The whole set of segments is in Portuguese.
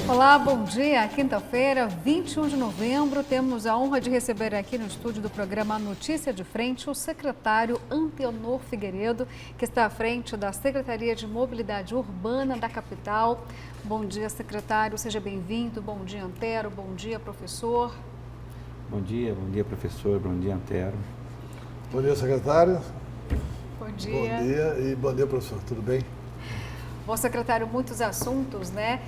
Olá, bom dia. Quinta-feira, 21 de novembro, temos a honra de receber aqui no estúdio do programa Notícia de Frente o secretário Antenor Figueiredo, que está à frente da Secretaria de Mobilidade Urbana da capital. Bom dia, secretário. Seja bem-vindo. Bom dia, Antero. Bom dia, professor. Bom dia, professor. Bom dia, Antero. Bom dia, secretário. Bom dia. Bom dia e bom dia, professor. Tudo bem? Bom, secretário, muitos assuntos, né?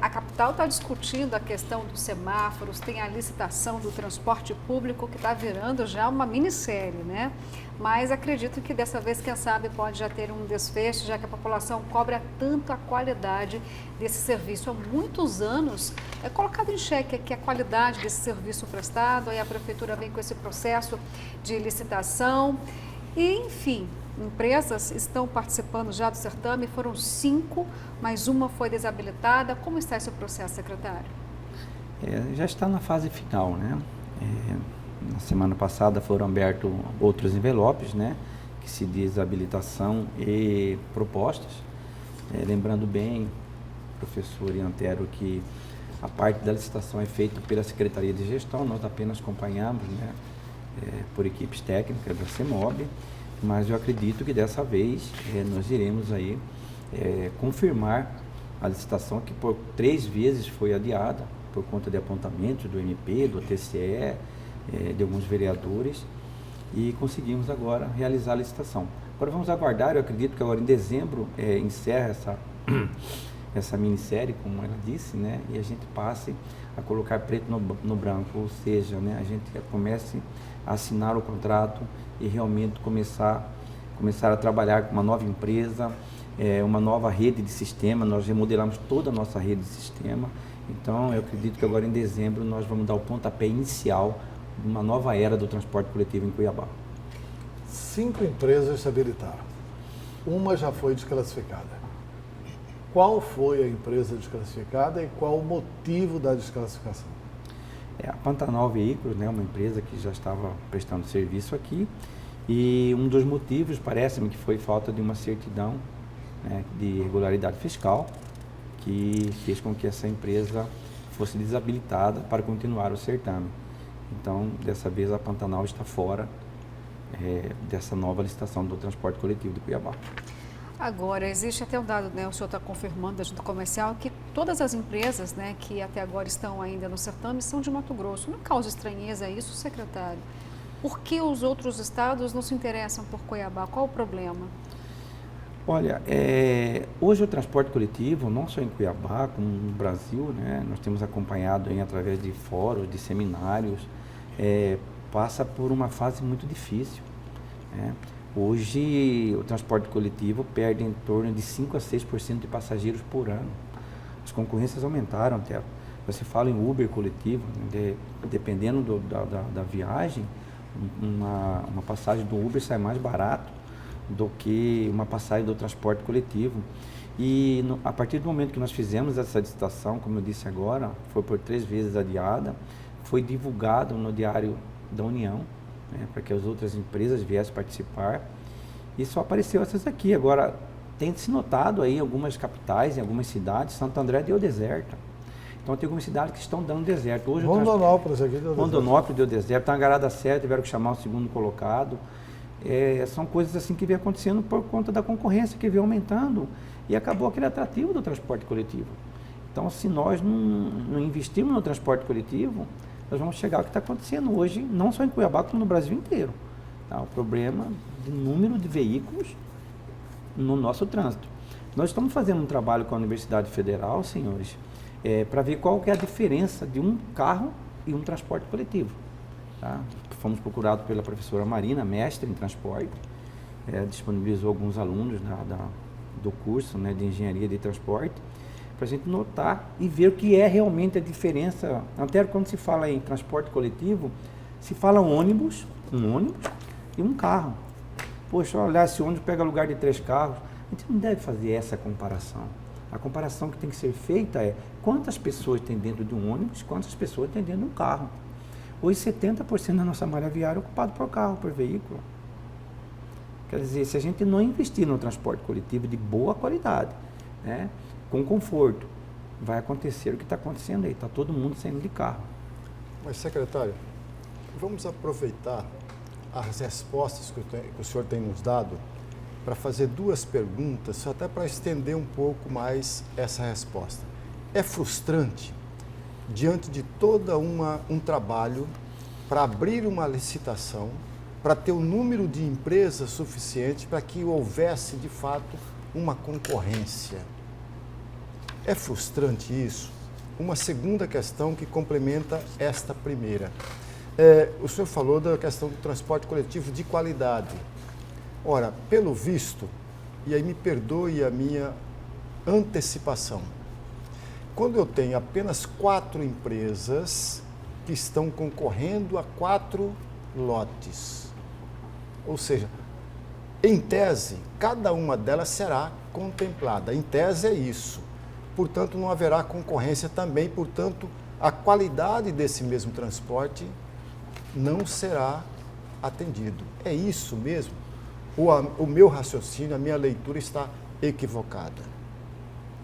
A capital está discutindo a questão dos semáforos, tem a licitação do transporte público que está virando já uma minissérie, né? Mas acredito que dessa vez, quem sabe, pode já ter um desfecho, já que a população cobra tanto a qualidade desse serviço. Há muitos anos é colocado em xeque aqui a qualidade desse serviço prestado, aí a prefeitura vem com esse processo de licitação e, enfim, empresas estão participando já do certame, foram 5, mas uma foi desabilitada. Como está esse processo, secretário? Já está na fase final, né? Na semana passada foram abertos outros envelopes, né? Que se diz habilitação e propostas. Lembrando bem, professor e Antero, que a parte da licitação é feita pela Secretaria de Gestão, nós apenas acompanhamos, né? Por equipes técnicas da CEMOB. Mas eu acredito que dessa vez nós iremos aí confirmar a licitação que por 3 vezes foi adiada por conta de apontamentos do MP, do TCE, de alguns vereadores, e conseguimos agora realizar a licitação. Agora vamos aguardar, eu acredito que agora em dezembro encerra essa minissérie, como ela disse, né, e a gente passe a colocar preto no branco, ou seja, né, a gente comece a assinar o contrato e realmente começar a trabalhar com uma nova empresa, uma nova rede de sistema. Nós remodelamos toda a nossa rede de sistema, então eu acredito que agora em dezembro nós vamos dar o pontapé inicial de uma nova era do transporte coletivo em Cuiabá. 5 empresas se habilitaram, uma já foi desclassificada. Qual foi a empresa desclassificada e qual o motivo da desclassificação? A Pantanal Veículos, né, uma empresa que já estava prestando serviço aqui, e um dos motivos, parece-me, que foi falta de uma certidão, né, de regularidade fiscal, que fez com que essa empresa fosse desabilitada para continuar o certame. Então, dessa vez, a Pantanal está fora dessa nova licitação do transporte coletivo de Cuiabá. Agora, existe até um dado, né, o senhor está confirmando da Junta Comercial, que todas as empresas, né, que até agora estão ainda no certame são de Mato Grosso. Não causa estranheza isso, secretário? Por que os outros estados não se interessam por Cuiabá? Qual o problema? Olha, hoje o transporte coletivo, não só em Cuiabá, como no Brasil, né, nós temos acompanhado aí, através de fóruns, de seminários, passa por uma fase muito difícil, né? Hoje, o transporte coletivo perde em torno de 5 a 6% de passageiros por ano. As concorrências aumentaram, Theo. Você fala em Uber coletivo, dependendo da viagem, uma passagem do Uber sai mais barato do que uma passagem do transporte coletivo. E a partir do momento que nós fizemos essa licitação, como eu disse agora, foi por 3 vezes adiada, foi divulgado no Diário da União, né, para que as outras empresas viessem participar, e só apareceu essas aqui. Agora, tem se notado aí em algumas capitais, em algumas cidades, Santo André deu deserto. Então, tem algumas cidades que estão dando deserto. Hoje, Rondonópolis aqui deu deserto. Rondonópolis deu deserto, Tangará da Serra tiveram que chamar o segundo colocado. São coisas assim que vem acontecendo por conta da concorrência que vem aumentando, e acabou aquele atrativo do transporte coletivo. Então, se nós não investirmos no transporte coletivo, nós vamos chegar ao que está acontecendo hoje, não só em Cuiabá, como no Brasil inteiro. Tá? O problema de número de veículos no nosso trânsito. Nós estamos fazendo um trabalho com a Universidade Federal, senhores, para ver qual que é a diferença de um carro e um transporte coletivo. Tá? Fomos procurados pela professora Marina, mestre em transporte, disponibilizou alguns alunos do curso, né, de engenharia de transporte, para a gente notar e ver o que é realmente a diferença. Até quando se fala em transporte coletivo, se fala um ônibus e um carro. Poxa, olha, esse ônibus pega lugar de 3 carros. A gente não deve fazer essa comparação. A comparação que tem que ser feita é quantas pessoas tem dentro de um ônibus, quantas pessoas tem dentro de um carro. Hoje 70% da nossa malha viária é ocupado por carro, por veículo. Quer dizer, se a gente não investir no transporte coletivo de boa qualidade, né, com conforto, vai acontecer o que está acontecendo aí, está todo mundo saindo de carro. Mas, secretário, vamos aproveitar as respostas que o senhor tem nos dado para fazer duas perguntas, até para estender um pouco mais essa resposta. É frustrante, diante de todo um trabalho para abrir uma licitação, para ter um número de empresas suficiente para que houvesse, de fato, uma concorrência. É frustrante isso? Uma segunda questão que complementa esta primeira. O senhor falou da questão do transporte coletivo de qualidade. Ora, pelo visto, e aí me perdoe a minha antecipação, quando eu tenho apenas 4 empresas que estão concorrendo a 4 lotes, ou seja, em tese, cada uma delas será contemplada. Em tese é isso. Portanto, não haverá concorrência também, portanto, a qualidade desse mesmo transporte não será atendido. É isso mesmo? O meu raciocínio, a minha leitura está equivocada?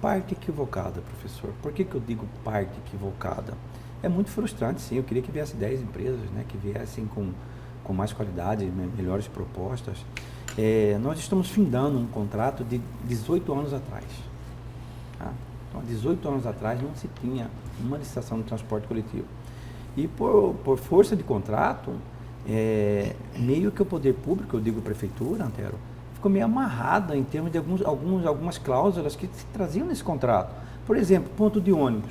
Parte equivocada, professor. Por que eu digo parte equivocada? É muito frustrante, sim. Eu queria que viesse 10 empresas, né, que viessem com mais qualidade, melhores propostas. Nós estamos findando um contrato de 18 anos atrás. Tá? Então, há 18 anos atrás não se tinha uma licitação de transporte coletivo. E por força de contrato, meio que o poder público, eu digo prefeitura, Antero, ficou meio amarrada em termos de algumas cláusulas que se traziam nesse contrato. Por exemplo, ponto de ônibus.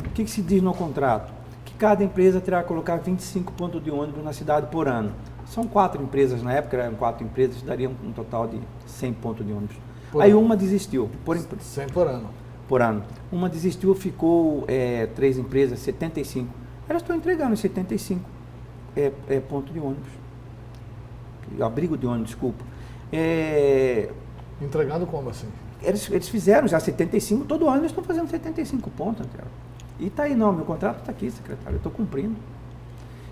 O que se diz no contrato? Que cada empresa terá que colocar 25 pontos de ônibus na cidade por ano. São 4 empresas, na época eram 4 empresas, dariam um total de 100 pontos de ônibus. Aí uma desistiu. 100 por ano. Por ano. Uma desistiu, ficou 3 empresas, 75. Elas estão entregando 75 pontos de ônibus. Abrigo de ônibus, desculpa. Entregando como assim? Eles fizeram já 75, todo ano eles estão fazendo 75 pontos, Antero. E está aí, não, meu contrato está aqui, secretário, eu estou cumprindo.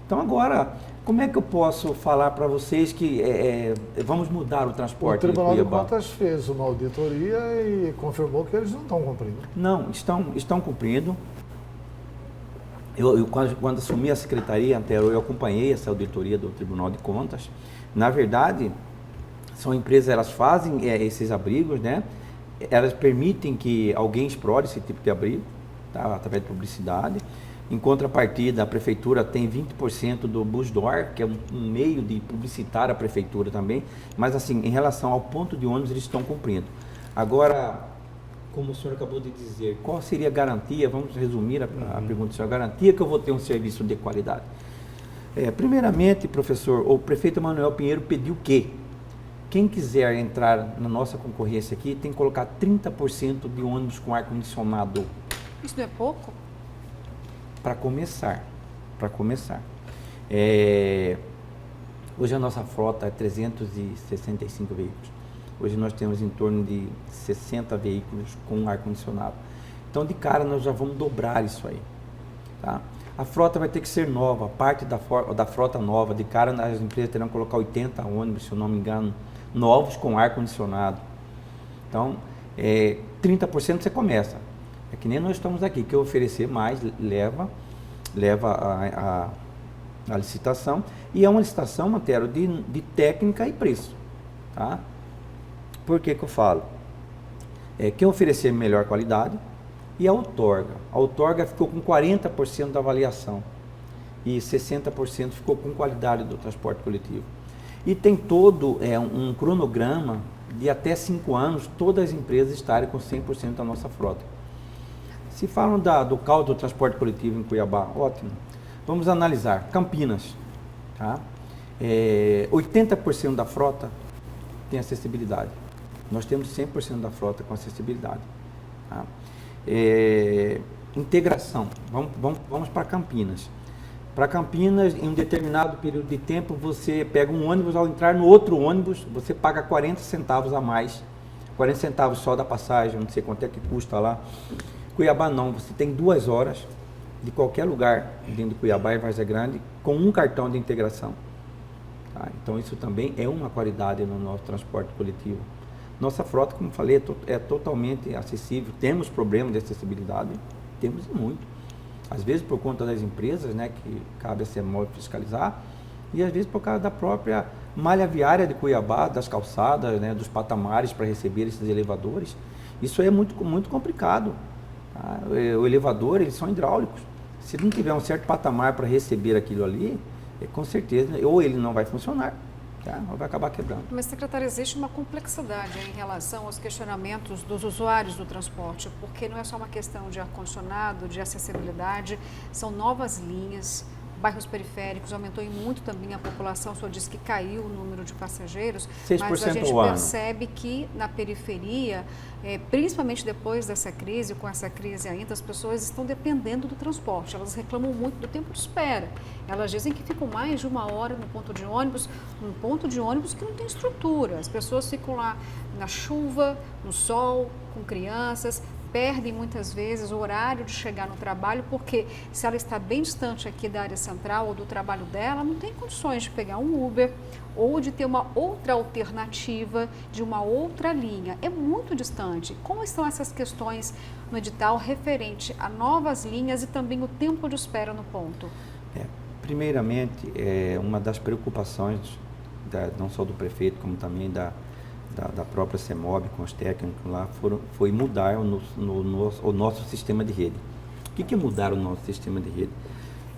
Então agora, como é que eu posso falar para vocês que vamos mudar o transporte? O Tribunal de Contas fez uma auditoria e confirmou que eles não estão cumprindo. Não, estão cumprindo. Quando assumi a secretaria, Antero, eu acompanhei essa auditoria do Tribunal de Contas. Na verdade, são empresas, elas fazem esses abrigos, né? Elas permitem que alguém explore esse tipo de abrigo, tá? Através de publicidade. Em contrapartida, a prefeitura tem 20% do Busdoor, que é um meio de publicitar a prefeitura também, mas assim, em relação ao ponto de ônibus, eles estão cumprindo. Agora, como o senhor acabou de dizer, qual seria a garantia, vamos resumir a pergunta do senhor, a garantia que eu vou ter um serviço de qualidade? Primeiramente, professor, o prefeito Manuel Pinheiro pediu que quem quiser entrar na nossa concorrência aqui tem que colocar 30% de ônibus com ar-condicionado. Isso não é pouco? Para começar. Hoje a nossa frota é 365 veículos. Hoje nós temos em torno de 60 veículos com ar-condicionado. Então, de cara, nós já vamos dobrar isso aí. Tá? A frota vai ter que ser nova. Parte da frota nova, de cara, as empresas terão que colocar 80 ônibus, se eu não me engano, novos com ar-condicionado. Então, 30% você começa. É que nem nós estamos aqui, que oferecer mais, leva a licitação, e é uma licitação, Antero, de técnica e preço. Tá? Por que eu falo? Quem oferecer melhor qualidade e a outorga. A outorga ficou com 40% da avaliação e 60% ficou com qualidade do transporte coletivo. E tem todo um cronograma de até 5 anos, todas as empresas estarem com 100% da nossa frota. Se falam do caos do transporte coletivo em Cuiabá, ótimo. Vamos analisar. Campinas. Tá? 80% da frota tem acessibilidade. Nós temos 100% da frota com acessibilidade. Tá? Integração. Vamos para Campinas. Para Campinas, em um determinado período de tempo, você pega um ônibus, ao entrar no outro ônibus, você paga 40 centavos a mais. 40 centavos só da passagem, não sei quanto é que custa lá. Cuiabá não, você tem 2 horas de qualquer lugar dentro de Cuiabá e Várzea Grande com um cartão de integração. Tá? Então isso também é uma qualidade no nosso transporte coletivo. Nossa frota, como falei, é totalmente acessível. Temos problemas de acessibilidade, temos muito. Às vezes por conta das empresas, né, que cabe a CEMOB fiscalizar, e às vezes por causa da própria malha viária de Cuiabá, das calçadas, né, dos patamares para receber esses elevadores. Isso é muito, muito complicado. Tá? O elevador, eles são hidráulicos. Se não tiver um certo patamar para receber aquilo ali, com certeza, ou ele não vai funcionar, tá? Ou vai acabar quebrando. Mas, secretário, existe uma complexidade em relação aos questionamentos dos usuários do transporte, porque não é só uma questão de ar-condicionado, de acessibilidade, são novas linhas, bairros periféricos, aumentou muito também a população, o senhor disse que caiu o número de passageiros, 6% mas a gente ao ano. percebe que na periferia, principalmente depois dessa crise, com essa crise ainda, as pessoas estão dependendo do transporte, elas reclamam muito do tempo de espera, elas dizem que ficam mais de 1 hora no ponto de ônibus, um ponto de ônibus que não tem estrutura, as pessoas ficam lá na chuva, no sol, com crianças, perdem muitas vezes o horário de chegar no trabalho, porque se ela está bem distante aqui da área central ou do trabalho dela, não tem condições de pegar um Uber ou de ter uma outra alternativa, de uma outra linha. É muito distante. Como estão essas questões no edital referente a novas linhas e também o tempo de espera no ponto? Primeiramente, uma das preocupações não só do prefeito, como também da própria CEMOB, com os técnicos lá, foi mudar o nosso sistema de rede. O que é mudar o nosso sistema de rede?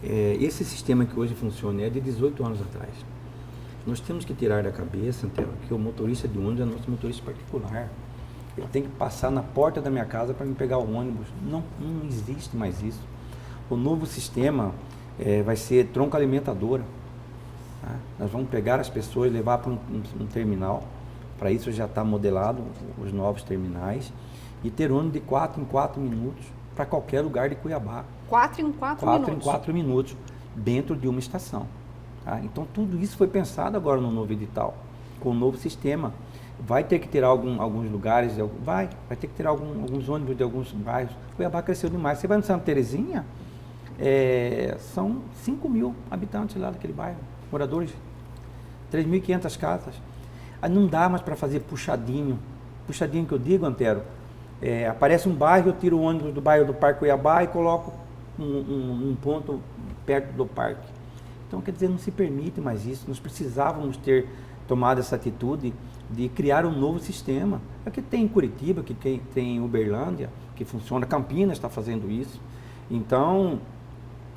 Esse sistema que hoje funciona é de 18 anos atrás. Nós temos que tirar da cabeça, Antero, que o motorista de ônibus é nosso motorista particular. Ele tem que passar na porta da minha casa para me pegar o ônibus. Não existe mais isso. O novo sistema vai ser tronco alimentadora. Tá? Nós vamos pegar as pessoas e levar para um terminal. Para isso já está modelado os novos terminais e ter ônibus de 4 em 4 minutos para qualquer lugar de Cuiabá. 4 em 4 minutos? 4 em 4 minutos dentro de uma estação. Tá? Então tudo isso foi pensado agora no novo edital, com o novo sistema. Vai ter que ter alguns lugares, vai ter que ter alguns ônibus de alguns bairros. Cuiabá cresceu demais. Você vai no Santa Terezinha, são 5 mil habitantes lá daquele bairro, moradores, 3.500 casas. Não dá mais para fazer puxadinho que eu digo, Antero, aparece um bairro, eu tiro o ônibus do bairro do Parque Cuiabá e coloco um ponto perto do parque. Então, quer dizer, não se permite mais isso, nós precisávamos ter tomado essa atitude de criar um novo sistema. É o que tem em Curitiba, que tem em Uberlândia, que funciona, Campinas está fazendo isso. Então,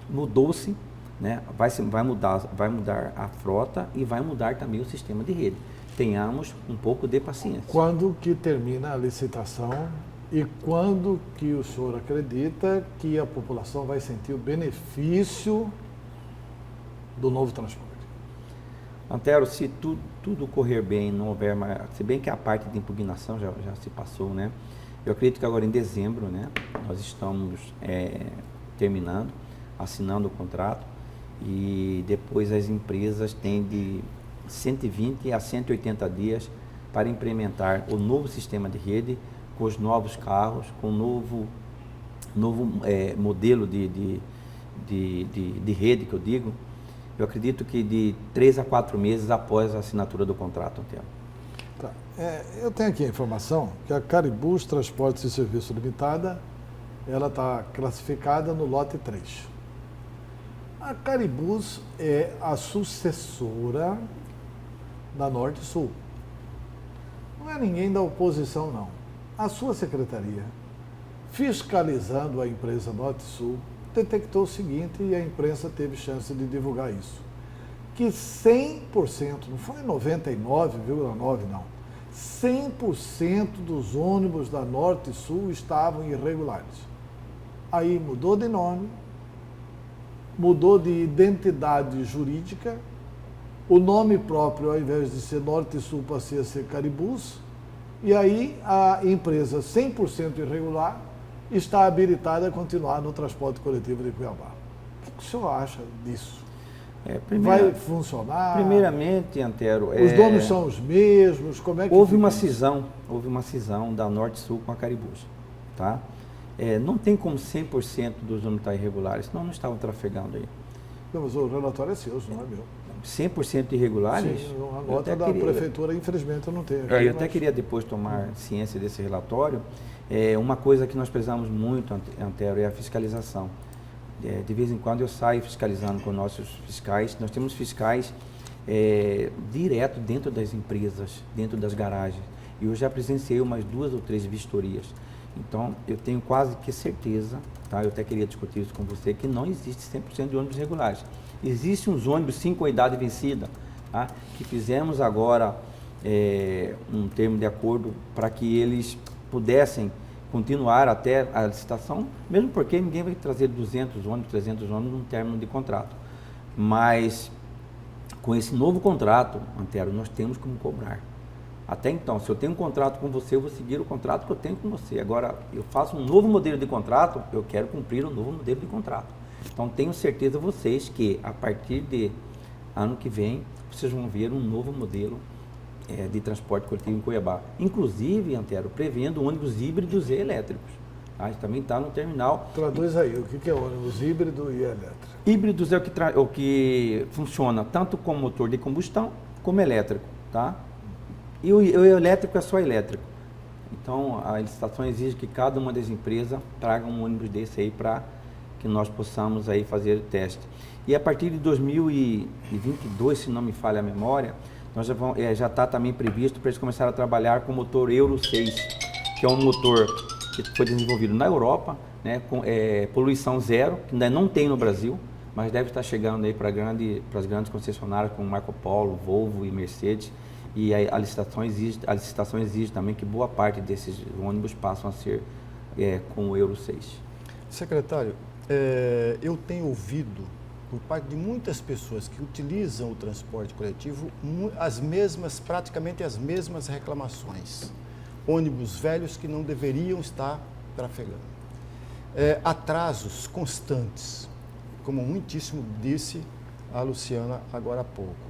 mudou-se, né? Vai mudar a frota e vai mudar também o sistema de rede. Tenhamos um pouco de paciência. Quando que termina a licitação e quando que o senhor acredita que a população vai sentir o benefício do novo transporte? Antero, se tudo correr bem, não houver mais, se bem que a parte de impugnação já se passou, né? Eu acredito que agora em dezembro, né, nós estamos terminando, assinando o contrato e depois as empresas têm de 120 a 180 dias para implementar o novo sistema de rede, com os novos carros, com o novo modelo de rede que eu digo. Eu acredito que de 3 a 4 meses após a assinatura do contrato. Tá. Eu tenho aqui a informação que a Caribus Transportes e Serviço Limitada, ela está classificada no lote 3. A Caribus é a sucessora da Norte Sul. Não é ninguém da oposição, não. A sua secretaria, fiscalizando a empresa Norte Sul, detectou o seguinte, e a imprensa teve chance de divulgar isso, que 100%, não foi 99,9% não, 100% dos ônibus da Norte Sul estavam irregulares. Aí mudou de nome, mudou de identidade jurídica, o nome próprio, ao invés de ser Norte Sul, passou a ser Caribus, e aí a empresa 100% irregular está habilitada a continuar no transporte coletivo de Cuiabá. O que o senhor acha disso? Vai funcionar? Primeiramente, Antero... Os donos são os mesmos? Como é que houve uma cisão da Norte Sul com a Caribus. Tá? Não tem como 100% dos ônibus estar irregulares, senão não estavam trafegando aí. Não, mas o relatório é seu, não é meu. 100% irregulares, Sim, a eu nota até da queria, prefeitura, infelizmente, eu não tenho aqui. eu até queria depois tomar ciência desse relatório. Uma coisa que nós precisamos muito, Antero, é a fiscalização. De vez em quando eu saio fiscalizando com nossos fiscais. Nós temos fiscais direto dentro das empresas, dentro das garagens. E eu já presenciei umas 2 ou 3 vistorias. Então, eu tenho quase que certeza, tá? Eu até queria discutir isso com você, que não existe 100% de ônibus regulares. Existem uns ônibus sim com idade vencida, tá? Que fizemos agora um termo de acordo para que eles pudessem continuar até a licitação, mesmo porque ninguém vai trazer 200 ônibus, 300 ônibus num término de contrato. Mas, com esse novo contrato, Antero, nós temos como cobrar. Até então, se eu tenho um contrato com você, eu vou seguir o contrato que eu tenho com você. Agora, eu faço um novo modelo de contrato, eu quero cumprir o novo modelo de contrato. Então, tenho certeza vocês que, a partir de ano que vem, vocês vão ver um novo modelo de transporte coletivo em Cuiabá. Inclusive, Antero, prevendo ônibus híbridos e elétricos. Tá? Isso também está no terminal. Traduz aí, o que é ônibus híbrido e elétrico? Híbridos é o que funciona tanto com motor de combustão como elétrico. Tá? E o elétrico é só elétrico. Então, a licitação exige que cada uma das empresas traga um ônibus desse aí para que nós possamos aí fazer o teste. E a partir de 2022, se não me falha a memória, nós já está também previsto para eles começarem a trabalhar com o motor Euro 6, que é um motor que foi desenvolvido na Europa, né, com poluição zero, que ainda não tem no Brasil, mas deve estar chegando aí para as grandes concessionárias como Marco Polo, Volvo e Mercedes. E a licitação exige também que boa parte desses ônibus passam a ser com o Euro 6. Secretário, eu tenho ouvido por parte de muitas pessoas que utilizam o transporte coletivo praticamente as mesmas reclamações. Ônibus velhos que não deveriam estar trafegando. Atrasos constantes, como muitíssimo disse a Luciana agora há pouco.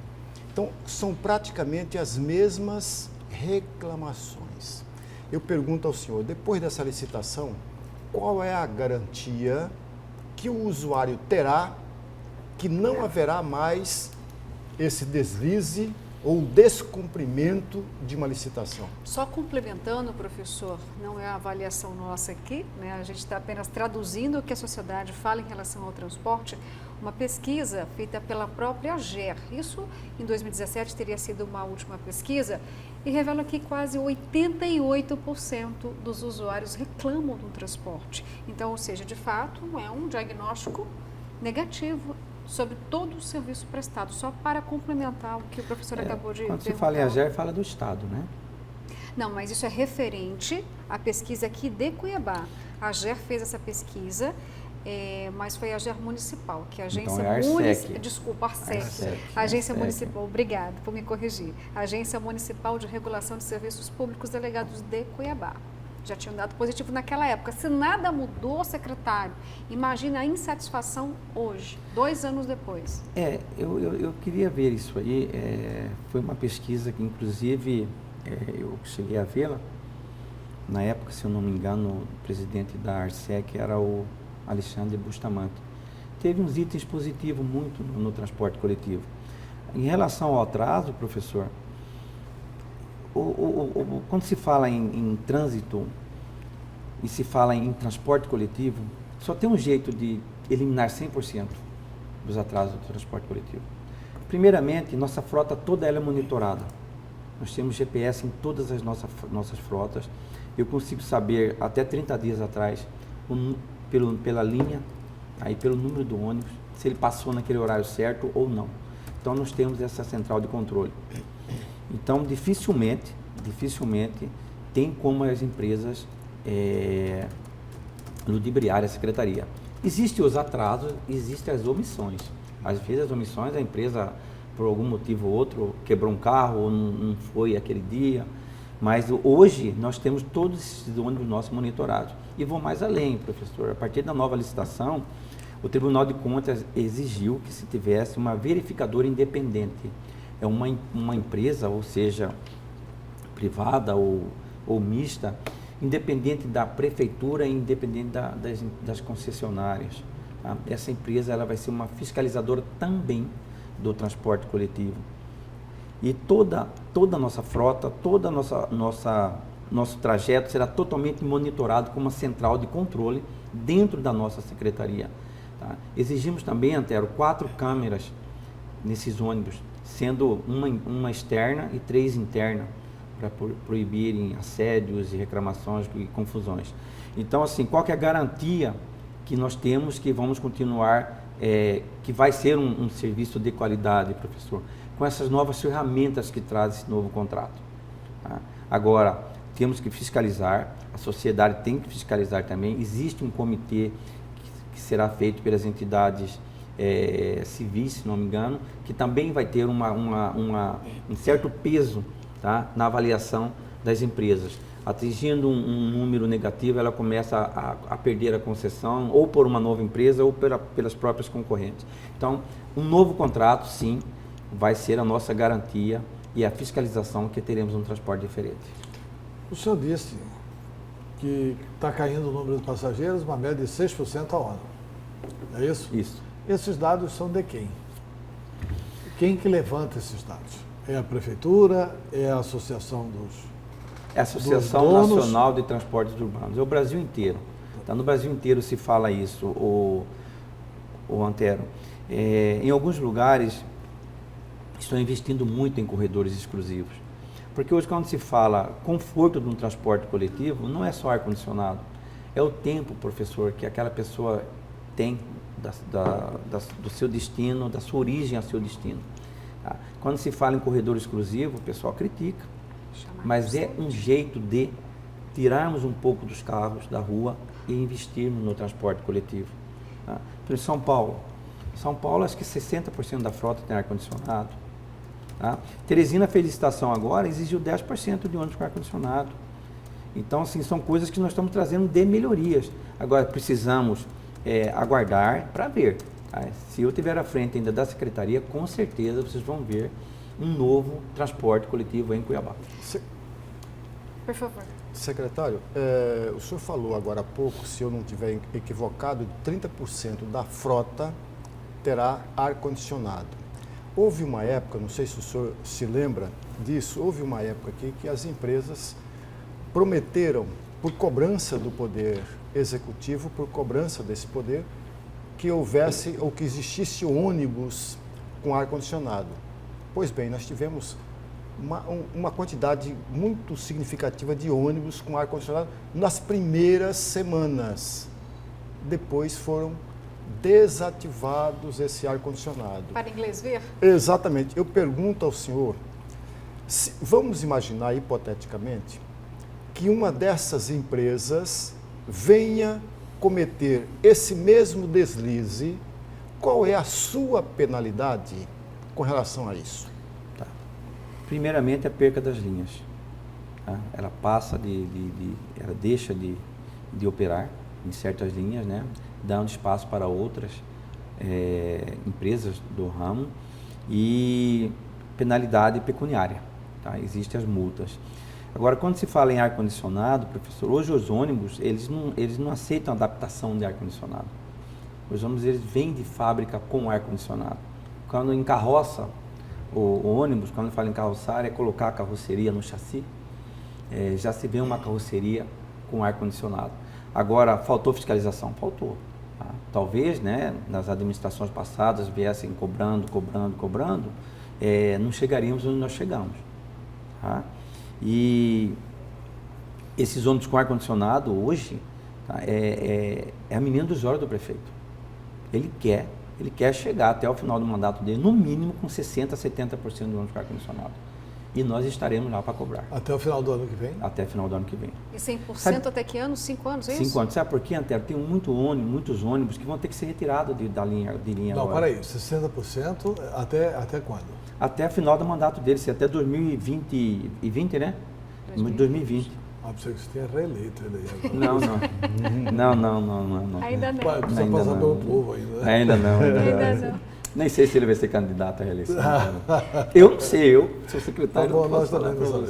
Então, são praticamente as mesmas reclamações. Eu pergunto ao senhor, depois dessa licitação, qual é a garantia que o usuário terá que não haverá mais esse deslize ou descumprimento de uma licitação? Só complementando, professor, não é a avaliação nossa aqui, né? A gente está apenas traduzindo o que a sociedade fala em relação ao transporte. Uma pesquisa feita pela própria AGER, isso em 2017 teria sido uma última pesquisa, e revela que quase 88% dos usuários reclamam do transporte. Então, ou seja, de fato, é um diagnóstico negativo sobre todo o serviço prestado, só para complementar o que o professor acabou de Quando se fala em AGER, fala do Estado, né? Não, mas isso é referente à pesquisa aqui de Cuiabá. A AGER fez essa pesquisa, mas foi a AGER Municipal, que é a Agência Municipal. Desculpa, ARSEC. Agência Municipal, obrigado por me corrigir. Agência Municipal de Regulação de Serviços Públicos Delegados de Cuiabá. Já tinha um dado positivo naquela época. Se nada mudou, secretário, imagina a insatisfação hoje, 2 anos depois. Eu queria ver isso aí. Foi uma pesquisa que, inclusive, eu cheguei a vê-la. Na época, se eu não me engano, o presidente da ARSEC era o Alexandre Bustamante. Teve uns itens positivos muito no transporte coletivo. Em relação ao atraso, professor, quando se fala em trânsito e se fala em transporte coletivo, só tem um jeito de eliminar 100% dos atrasos do transporte coletivo. Primeiramente, nossa frota toda ela é monitorada. Nós temos GPS em todas as nossas frotas. Eu consigo saber, até 30 dias atrás, pela linha, aí pelo número do ônibus, se ele passou naquele horário certo ou não. Então, nós temos essa central de controle. Então, dificilmente tem como as empresas ludibriar a secretaria. Existem os atrasos, existem as omissões. Às vezes, as omissões, a empresa, por algum motivo ou outro, quebrou um carro ou não foi aquele dia. Mas hoje, nós temos todos esses ônibus nossos monitorados. E vou mais além, professor. A partir da nova licitação, o Tribunal de Contas exigiu que se tivesse uma verificadora independente. É uma empresa, ou seja, privada ou mista, independente da prefeitura e independente das concessionárias. Tá? Essa empresa ela vai ser uma fiscalizadora também do transporte coletivo. E toda a nossa frota, nosso trajeto será totalmente monitorado com uma central de controle dentro da nossa secretaria. Tá? Exigimos também, Antero, 4 câmeras nesses ônibus, sendo uma externa e 3 internas, para proibirem assédios e reclamações e confusões. Então, assim, qual que é a garantia que nós temos que vamos continuar, que vai ser um serviço de qualidade, professor, com essas novas ferramentas que traz esse novo contrato. Tá? Agora, temos que fiscalizar, a sociedade tem que fiscalizar também. Existe um comitê que será feito pelas entidades civis, se não me engano, que também vai ter um certo peso, tá, na avaliação das empresas. Atingindo um número negativo, ela começa a perder a concessão, ou por uma nova empresa, ou pelas próprias concorrentes. Então, um novo contrato, sim, vai ser a nossa garantia e a fiscalização que teremos um transporte diferente. O senhor disse que está caindo o número de passageiros, uma média de 6% ao ano. É isso? Isso. Esses dados são de quem? Quem que levanta esses dados? É a Prefeitura? É a Associação dos... É a Associação Nacional de Transportes Urbanos. É o Brasil inteiro. Tá? No Brasil inteiro se fala isso, o Antero. Em alguns lugares estão investindo muito em corredores exclusivos. Porque hoje, quando se fala conforto de um transporte coletivo, não é só ar-condicionado. É o tempo, professor, que aquela pessoa tem do seu destino, da sua origem ao seu destino. Tá? Quando se fala em corredor exclusivo, o pessoal critica. Mas é um jeito de tirarmos um pouco dos carros da rua e investirmos no transporte coletivo. Tá? Por São Paulo, acho que 60% da frota tem ar-condicionado. Tá? Teresina fez licitação agora, exigiu 10% de ônibus com ar-condicionado. Então, assim, são coisas que nós estamos trazendo de melhorias. Agora, precisamos aguardar para ver. Tá? Se eu estiver à frente ainda da secretaria, com certeza vocês vão ver um novo transporte coletivo em Cuiabá. Por favor. Secretário, o senhor falou agora há pouco, se eu não estiver equivocado, 30% da frota terá ar-condicionado. Houve uma época, não sei se o senhor se lembra disso, houve uma época aqui que as empresas prometeram, por cobrança do Poder Executivo, por cobrança desse poder, que houvesse ou que existisse ônibus com ar-condicionado. Pois bem, nós tivemos uma quantidade muito significativa de ônibus com ar-condicionado nas primeiras semanas. Depois foram desativados esse ar-condicionado. Para inglês ver? Exatamente. Eu pergunto ao senhor, vamos imaginar hipoteticamente que uma dessas empresas venha cometer esse mesmo deslize, qual é a sua penalidade com relação a isso? Tá. Primeiramente, a perca das linhas. Tá? Ela passa ela deixa de operar em certas linhas, né? Dando espaço para outras empresas do ramo e penalidade pecuniária. Tá? Existem as multas. Agora, quando se fala em ar-condicionado, professor, hoje os ônibus, eles não aceitam adaptação de ar-condicionado. Os ônibus, eles vêm de fábrica com ar-condicionado. Quando encarroça o ônibus, quando fala em carroçar, é colocar a carroceria no chassi, já se vê uma carroceria com ar-condicionado. Agora, faltou fiscalização? Faltou. Tá? Talvez, né, nas administrações passadas viessem cobrando, não chegaríamos onde nós chegamos. Tá? E esses ônibus com ar-condicionado hoje, tá, é a menina dos olhos do prefeito. Ele quer chegar até o final do mandato dele, no mínimo com 60% a 70% de ônibus com ar-condicionado. E nós estaremos lá para cobrar. Até o final do ano que vem? Até o final do ano que vem. E 100% até que ano? 5 anos, é isso? 5 anos. Sabe por quê, Antero? Tem muitos ônibus que vão ter que ser retirados da linha Não, agora. peraí, 60% até quando? Até o final do mandato dele, até 2020, né? 2020. Ah, pensei que você tinha reeleito ele aí agora. Não. Ainda não. Precisa passar pelo povo ainda. Ainda não. Ainda não. Nem sei se ele vai ser candidato à reeleição. Eu não sei, eu sou secretário, Tá bom, não posso falar nós para também não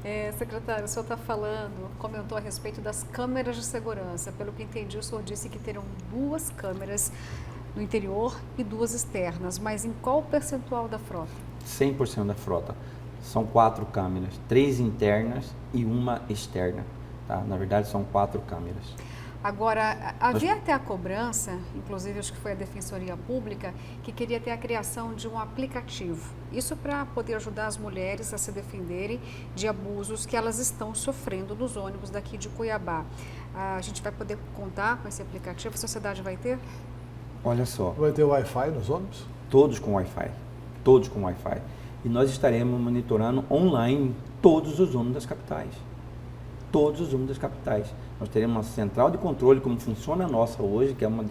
você. Secretário, o senhor está comentou a respeito das câmeras de segurança. Pelo que entendi, o senhor disse que terão 2 câmeras no interior e 2 externas. Mas em qual percentual da frota? 100% da frota. São 4 câmeras, 3 internas e 1 externa. Tá? Na verdade, são 4 câmeras. Agora, havia até a cobrança, inclusive acho que foi a Defensoria Pública, que queria ter a criação de um aplicativo. Isso para poder ajudar as mulheres a se defenderem de abusos que elas estão sofrendo nos ônibus daqui de Cuiabá. A gente vai poder contar com esse aplicativo? A sociedade vai ter? Olha só. Vai ter Wi-Fi nos ônibus? Todos com Wi-Fi. Todos com Wi-Fi. E nós estaremos monitorando online todos os ônibus das capitais. Todos os ônibus das capitais. Nós teremos uma central de controle, como funciona a nossa hoje, que é uma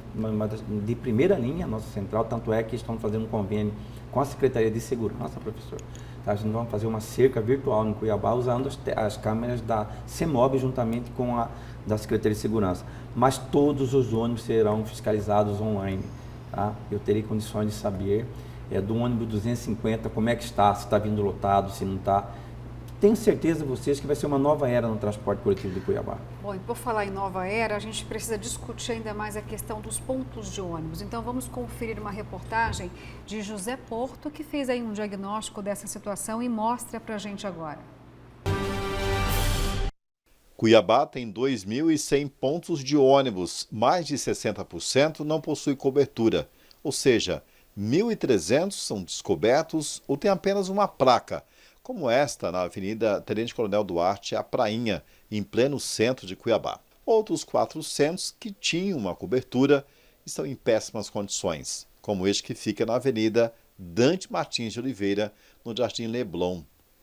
de primeira linha, a nossa central, tanto é que estamos fazendo um convênio com a Secretaria de Segurança, professor. Tá? A gente vai fazer uma cerca virtual no Cuiabá, usando as câmeras da CEMOB, juntamente com a da Secretaria de Segurança. Mas todos os ônibus serão fiscalizados online. Tá? Eu terei condições de saber do ônibus 250, como é que está, se está vindo lotado, se não está. Tenho certeza, vocês, que vai ser uma nova era no transporte coletivo de Cuiabá. Bom, e por falar em nova era, a gente precisa discutir ainda mais a questão dos pontos de ônibus. Então, vamos conferir uma reportagem de José Porto, que fez aí um diagnóstico dessa situação e mostra para a gente agora. Cuiabá tem 2.100 pontos de ônibus, mais de 60% não possui cobertura, ou seja, 1.300 são descobertos ou têm apenas uma placa, como esta na Avenida Tenente Coronel Duarte, a Prainha, em pleno centro de Cuiabá. Outros 400 que tinham uma cobertura estão em péssimas condições, como este que fica na Avenida Dante Martins de Oliveira, no Jardim Leblon.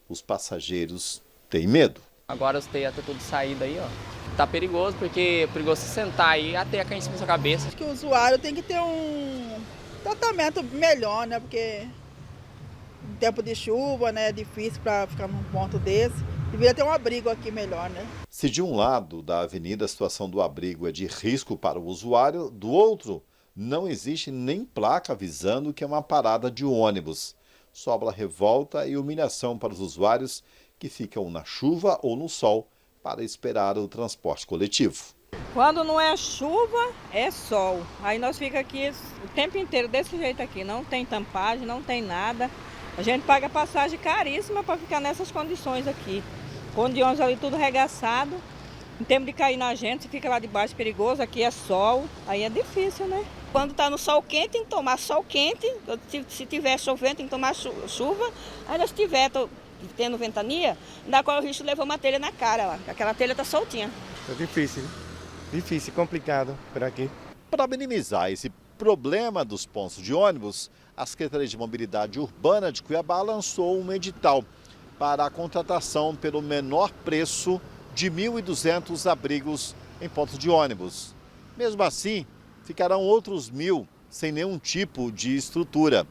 Os passageiros têm medo. Agora os teias tá tudo saído aí, ó. Tá perigoso, porque é perigoso se sentar aí, a teia cair em cima da sua cabeça. Acho que o usuário tem que ter um tratamento melhor, né? Porque em tempo de chuva, né, é difícil para ficar num ponto desse. Deveria ter um abrigo aqui melhor, né? Se de um lado da avenida a situação do abrigo é de risco para o usuário, do outro não existe nem placa avisando que é uma parada de ônibus. Sobra revolta e humilhação para os usuários que ficam na chuva ou no sol para esperar o transporte coletivo. Quando não é chuva, é sol. Aí nós ficamos aqui o tempo inteiro desse jeito aqui, não tem tampagem, não tem nada. A gente paga passagem caríssima para ficar nessas condições aqui. Quando de ônibus ali tudo regaçado, em tempo de cair na gente, você fica lá debaixo perigoso, aqui é sol, aí é difícil, né? Quando está no sol quente, tem que tomar sol quente. Se tiver chovendo, tem que tomar chuva. Aí se tiver tendo ventania, ainda corre o risco de levar uma telha na cara lá, aquela telha está soltinha. É difícil, complicado por aqui. Para minimizar esse problema dos pontos de ônibus, a Secretaria de Mobilidade Urbana de Cuiabá lançou um edital para a contratação pelo menor preço de 1.200 abrigos em pontos de ônibus. Mesmo assim, ficarão outros 1.000 sem nenhum tipo de estrutura,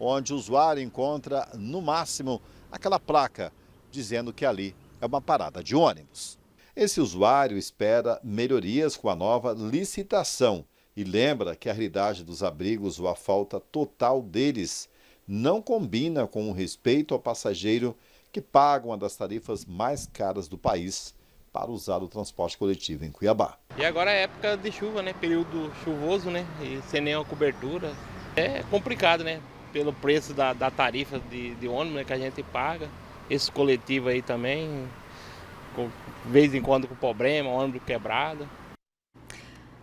onde o usuário encontra, no máximo, aquela placa dizendo que ali é uma parada de ônibus. Esse usuário espera melhorias com a nova licitação e lembra que a realidade dos abrigos ou a falta total deles não combina com o respeito ao passageiro que paga uma das tarifas mais caras do país para usar o transporte coletivo em Cuiabá. E agora é época de chuva, né? Período chuvoso, né? E sem nenhuma cobertura. É complicado, né? Pelo preço da tarifa de ônibus, né, que a gente paga. Esse coletivo aí também, de vez em quando com problema, ônibus quebrado.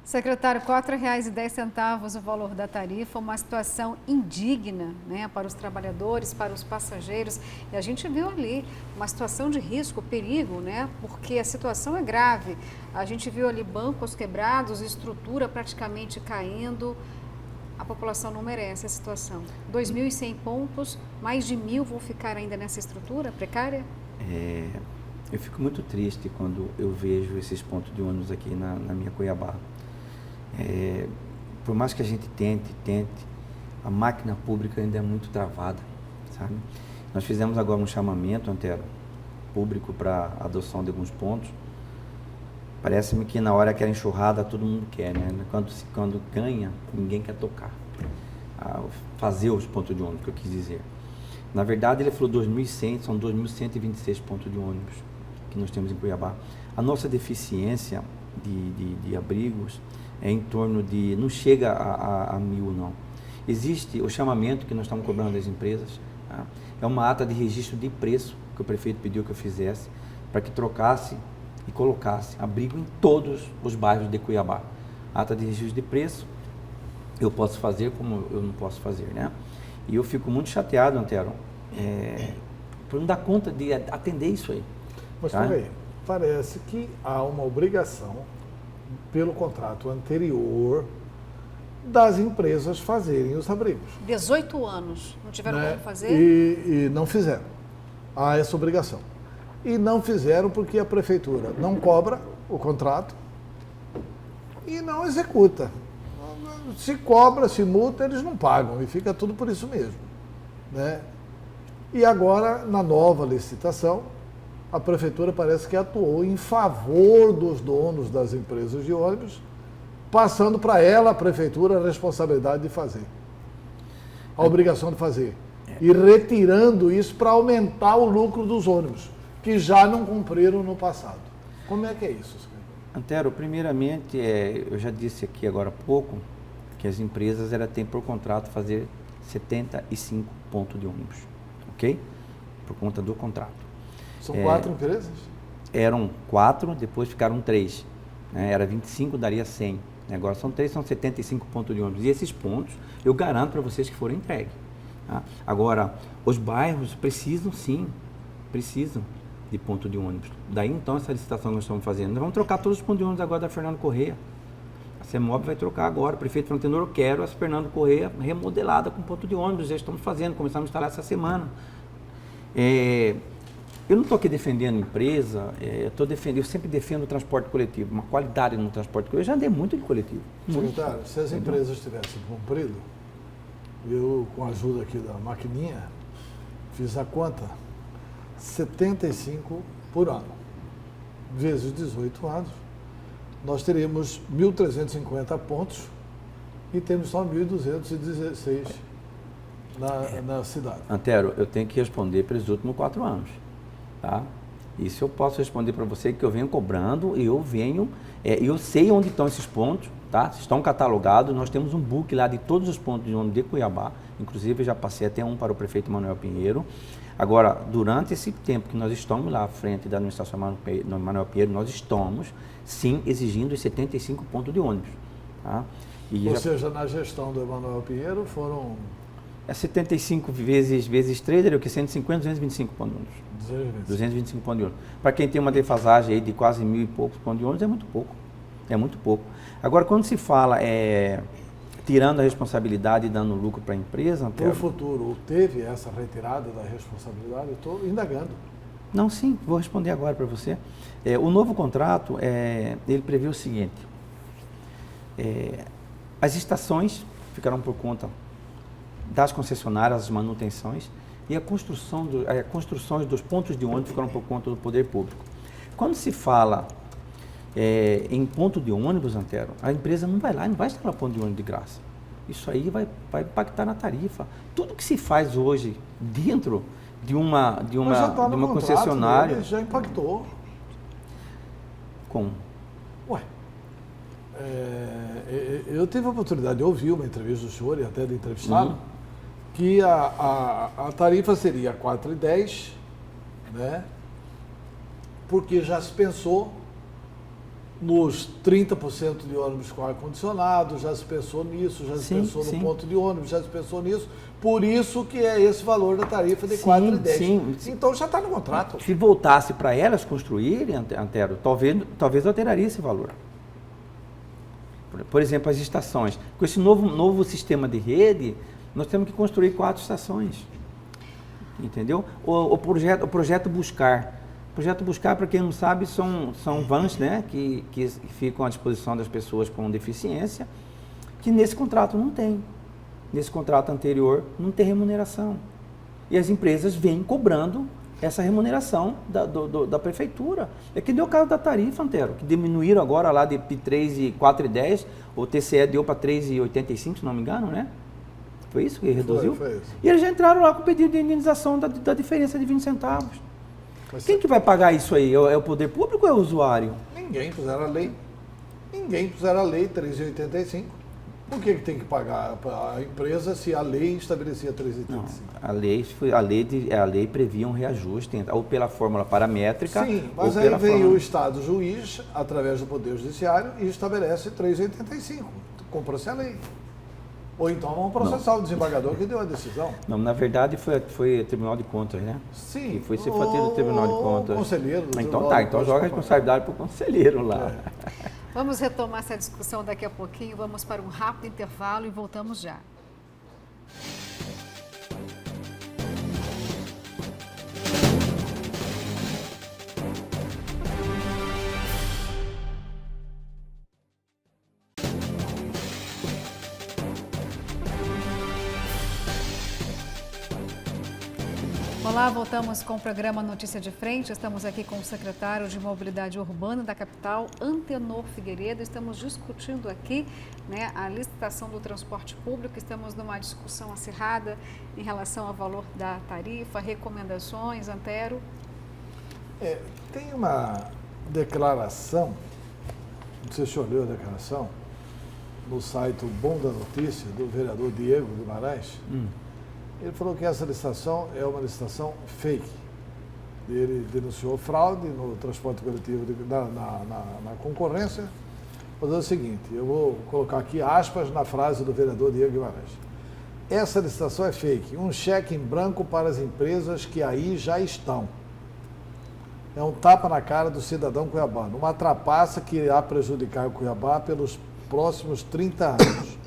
Secretário, R$ 4,10 o valor da tarifa, uma situação indigna, né, para os trabalhadores, para os passageiros. E a gente viu ali uma situação de risco, perigo, né, porque a situação é grave. A gente viu ali bancos quebrados, estrutura praticamente caindo. A população não merece essa situação. 2.100 pontos, mais de 1.000 vão ficar ainda nessa estrutura precária? Eu fico muito triste quando eu vejo esses pontos de ônibus aqui na minha Cuiabá. Por mais que a gente tente, a máquina pública ainda é muito travada, sabe? Nós fizemos agora um chamamento, Antero, público para adoção de alguns pontos. Parece-me que na hora que era enxurrada, todo mundo quer, né? Quando ganha, ninguém quer tocar. Fazer os pontos de ônibus, que eu quis dizer. Na verdade, ele falou 2.100, são 2.126 pontos de ônibus que nós temos em Cuiabá. A nossa deficiência de abrigos é em torno de, não chega a 1.000 não. Existe o chamamento que nós estamos cobrando das empresas, tá? É uma ata de registro de preço que o prefeito pediu que eu fizesse, para que trocasse e colocasse abrigo em todos os bairros de Cuiabá. Ata de registro de preço, eu posso fazer como eu não posso fazer, né? E eu fico muito chateado, Antero, por não dar conta de atender isso aí. Mas tá? peraí, parece que há uma obrigação, pelo contrato anterior, das empresas fazerem os abrigos. 18 anos, não tiveram né? como fazer? E não fizeram. Há essa obrigação. E não fizeram porque a prefeitura não cobra o contrato e não executa. Se cobra, se multa, eles não pagam e fica tudo por isso mesmo, né? E agora, na nova licitação, a prefeitura parece que atuou em favor dos donos das empresas de ônibus, passando para ela, a prefeitura, a responsabilidade de fazer, a obrigação de fazer, e retirando isso para aumentar o lucro dos ônibus, que já não cumpriram no passado. Como é que é isso, secretário? Antero, primeiramente, eu já disse aqui agora há pouco, que as empresas têm por contrato fazer 75 pontos de ônibus, ok? Por conta do contrato. São 4 empresas? Eram 4, depois ficaram 3. Né? Era 25, daria 100. Agora são 3, são 75 pontos de ônibus. E esses pontos, eu garanto para vocês que foram entregues. Tá? Agora, os bairros precisam sim, precisam de ponto de ônibus. Daí então essa licitação que nós estamos fazendo. Nós vamos trocar todos os pontos de ônibus agora da Fernando Corrêa. A CEMOB vai trocar agora. O prefeito falou, eu quero a Fernando Corrêa remodelada com ponto de ônibus. Já estamos fazendo, começamos a instalar essa semana. Eu não estou aqui defendendo empresa, eu sempre defendo o transporte coletivo, uma qualidade no transporte coletivo. Eu já andei muito de coletivo. Secretário, se as empresas tivessem cumprido, eu, com a ajuda aqui da maquininha, fiz a conta, 75 por ano, vezes 18 anos, nós teríamos 1.350 pontos e temos só 1.216 na cidade. Antero, eu tenho que responder pelos últimos 4 anos. Tá? Isso eu posso responder para você que eu venho cobrando e eu sei onde estão esses pontos, tá? Estão catalogados, nós temos um book lá de todos os pontos de ônibus de Cuiabá, inclusive eu já passei até um para o prefeito Manuel Pinheiro. Agora, durante esse tempo que nós estamos lá à frente da administração Manuel Pinheiro, nós estamos sim exigindo os 75 pontos de ônibus. Tá? Ou seja, na gestão do Manuel Pinheiro foram... 75 vezes 3, daria o que? 150, 225 pontos de ônibus. 225 pontos de ônibus. Para quem tem uma defasagem aí de quase 1.000 e poucos pontos de ônibus, é muito pouco. É muito pouco. Agora, quando se fala tirando a responsabilidade e dando lucro para a empresa... Para o futuro, teve essa retirada da responsabilidade? Eu estou indagando. Não, sim, vou responder agora para você. O novo contrato, ele prevê o seguinte, as estações ficarão por conta das concessionárias, as manutenções, e a construção dos pontos de ônibus ficaram por conta do poder público. Quando se fala em ponto de ônibus, Antero, a empresa não vai lá, não vai instalar ponto de ônibus de graça. Isso aí vai impactar na tarifa. Tudo que se faz hoje dentro de uma concessionária... Dele, já impactou. Como? Ué, eu tive a oportunidade de ouvir uma entrevista do senhor e até de entrevistá-lo, que a tarifa seria 4,10, né? Porque já se pensou nos 30% de ônibus com ar-condicionado, já se pensou nisso, já se pensou no ponto de ônibus, já se pensou nisso, por isso que é esse valor da tarifa de 4,10. Então já está no contrato. Se voltasse para elas construírem, Antero, talvez alteraria esse valor. Por exemplo, as estações. Com esse novo sistema de rede, nós temos que construir 4 estações. Entendeu? O projeto Buscar. O projeto Buscar, para quem não sabe, são vans, né, que ficam à disposição das pessoas com deficiência, que nesse contrato não tem. Nesse contrato anterior não tem remuneração. E as empresas vêm cobrando essa remuneração da prefeitura. É que deu o caso da tarifa, Antero, que diminuíram agora lá de 4,10, o TCE deu para 3,85, se não me engano, né? Foi isso que reduziu? Foi isso. E eles já entraram lá com o pedido de indenização da diferença de 20 centavos. Quem que vai pagar isso aí? É o poder público ou é o usuário? Ninguém, fizeram a lei. Ninguém puseram a lei 3,85. Por que tem que pagar a empresa se a lei estabelecia 3,85? Não, a lei previa um reajuste, ou pela fórmula paramétrica. Sim, mas ou aí pela vem fórmula... o Estado juiz, através do Poder Judiciário, e estabelece 3,85. Comprou-se a lei. Ou então vamos processar o desembargador que deu a decisão. Não, na verdade foi o Tribunal de Contas, né? Sim. E foi cefateiro do Tribunal de Contas. O conselheiro do Então tá, então joga a responsabilidade para o conselheiro lá. Vamos retomar essa discussão daqui a pouquinho, vamos para um rápido intervalo e voltamos já. Olá, voltamos com o programa Notícia de Frente. Estamos aqui com o secretário de Mobilidade Urbana da capital, Antenor Figueiredo. Estamos discutindo aqui, né, a licitação do transporte público. Estamos numa discussão acirrada em relação ao valor da tarifa, recomendações, Antero. Tem uma declaração, não sei se você olhou a declaração, no site O Bom da Notícia, do vereador Diego Guimarães. Ele falou que essa licitação é uma licitação fake. Ele denunciou fraude no transporte coletivo na concorrência. Vou dizer o seguinte, eu vou colocar aqui aspas na frase do vereador Diego Guimarães. Essa licitação é fake, um cheque em branco para as empresas que aí já estão. É um tapa na cara do cidadão cuiabano, uma trapaça que irá prejudicar o Cuiabá pelos próximos 30 anos.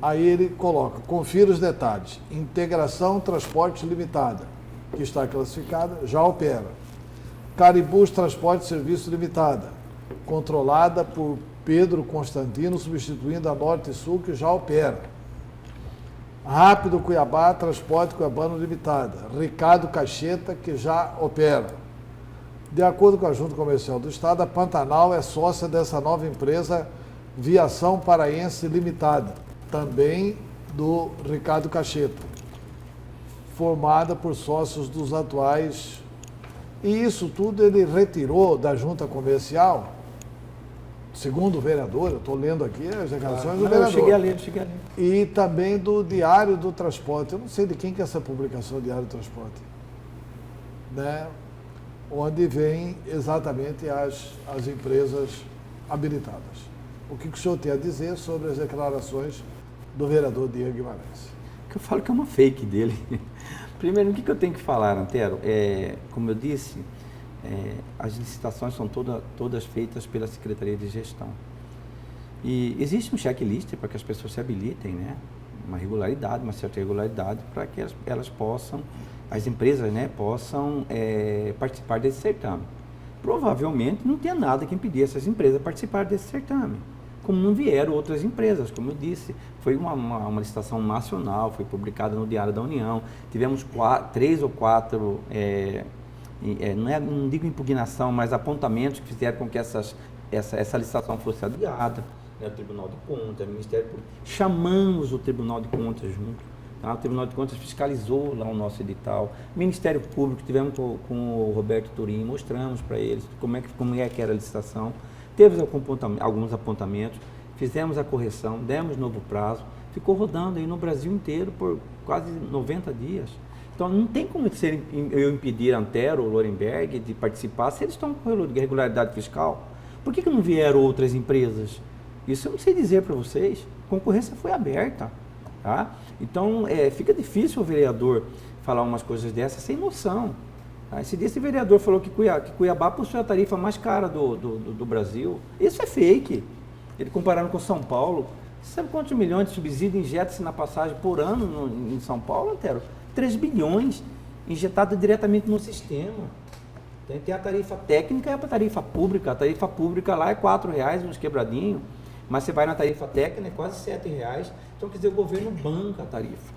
Aí ele coloca, confira os detalhes, Integração Transporte Limitada, que está classificada, já opera. Caribus Transporte Serviço Limitada, controlada por Pedro Constantino, substituindo a Norte e Sul, que já opera. Rápido Cuiabá Transporte Cuiabano Limitada, Ricardo Cacheta, que já opera. De acordo com a Junta Comercial do Estado, a Pantanal é sócia dessa nova empresa Viação Paraense Limitada, também do Ricardo Cacheta, formada por sócios dos atuais. E isso tudo ele retirou da Junta Comercial, segundo o vereador, eu estou lendo aqui as declarações do vereador. Eu cheguei a ler. E também do Diário do Transporte. Eu não sei de quem que é essa publicação, Diário do Transporte, né? Onde vem exatamente as empresas habilitadas. O que o senhor tem a dizer sobre as declarações do vereador Diego Guimarães? Que eu falo que é uma fake dele. Primeiro, o que eu tenho que falar, Antero? Como eu disse, as licitações são todas feitas pela Secretaria de Gestão. E existe um checklist para que as pessoas se habilitem, né? Uma certa regularidade, para que elas possam, as empresas, né, possam participar desse certame. Provavelmente não tinha nada que impedir essas empresas de participar desse certame. Como não vieram outras empresas, como eu disse, foi uma licitação nacional, foi publicada no Diário da União, tivemos 3 ou 4, não digo impugnação, mas apontamentos que fizeram com que essa licitação fosse adiada, né, o Tribunal de Contas, o Ministério Público, chamamos o Tribunal de Contas junto, tá? O Tribunal de Contas fiscalizou lá o nosso edital, o Ministério Público, tivemos com o Roberto Turim, mostramos para eles como é que era a licitação. Teve alguns apontamentos, fizemos a correção, demos novo prazo, ficou rodando aí no Brasil inteiro por quase 90 dias. Então não tem como eu impedir Antero ou Lorenberg de participar se eles estão com regularidade fiscal. Por que não vieram outras empresas? Isso eu não sei dizer para vocês. A concorrência foi aberta. Tá? Então fica difícil o vereador falar umas coisas dessas sem noção. Esse vereador falou que Cuiabá possui a tarifa mais cara do Brasil. Isso é fake. Ele comparando com São Paulo. Você sabe quantos milhões de subsídio injeta-se na passagem por ano em São Paulo, Antero? 3 bilhões injetado diretamente no sistema. Tem a tarifa técnica e a tarifa pública. A tarifa pública lá é R$4, uns quebradinhos. Mas você vai na tarifa técnica, é quase R$7. Então, quer dizer, o governo banca a tarifa.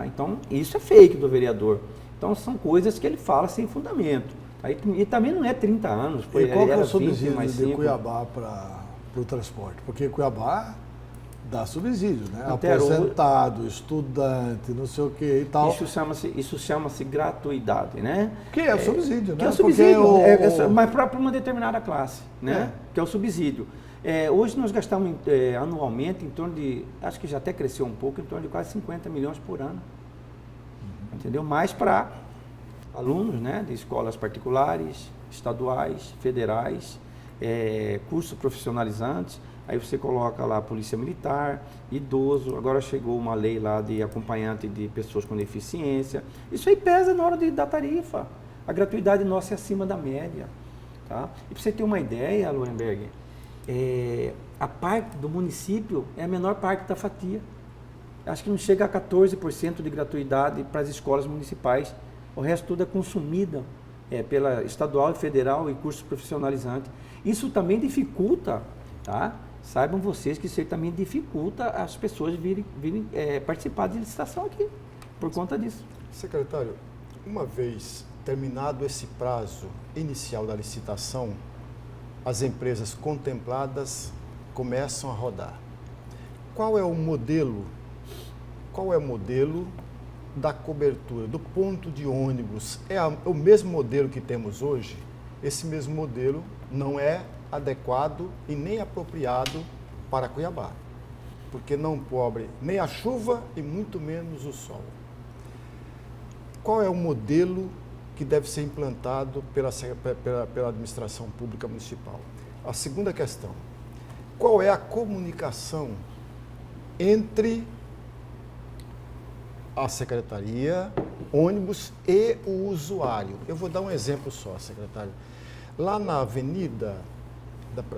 Então, isso é fake do vereador. Então, são coisas que ele fala sem fundamento. E também não é 30 anos. E qual que é o subsídio de Cuiabá para o transporte? Porque Cuiabá dá subsídio, né? Aposentado, estudante, não sei o que e tal. Isso chama-se gratuidade, né? Que é o subsídio, né? Que é o subsídio, mas para uma determinada classe, né? Que é o subsídio. Hoje nós gastamos anualmente em torno de, acho que já até cresceu um pouco, em torno de quase 50 milhões por ano. Entendeu? Mais para alunos, né, de escolas particulares, estaduais, federais, cursos profissionalizantes. Aí você coloca lá polícia militar, idoso, agora chegou uma lei lá de acompanhante de pessoas com deficiência. Isso aí pesa na hora da tarifa. A gratuidade nossa é acima da média. Tá? E para você ter uma ideia, Lorenberg, a parte do município é a menor parte da fatia. Acho que não chega a 14% de gratuidade para as escolas municipais. O resto tudo é consumido pela estadual e federal e cursos profissionalizantes. Isso também dificulta, tá? Saibam vocês que isso também dificulta as pessoas virem participar de licitação aqui, por conta disso. Secretário, uma vez terminado esse prazo inicial da licitação, as empresas contempladas começam a rodar. Qual é o modelo da cobertura do ponto de ônibus? É o mesmo modelo que temos hoje? Esse mesmo modelo não é adequado e nem apropriado para Cuiabá, porque não cobre nem a chuva e muito menos o sol. Qual é o modelo que deve ser implantado pela administração pública municipal? A segunda questão, qual é a comunicação entre a secretaria, ônibus e o usuário? Eu vou dar um exemplo só, secretário. Lá na Avenida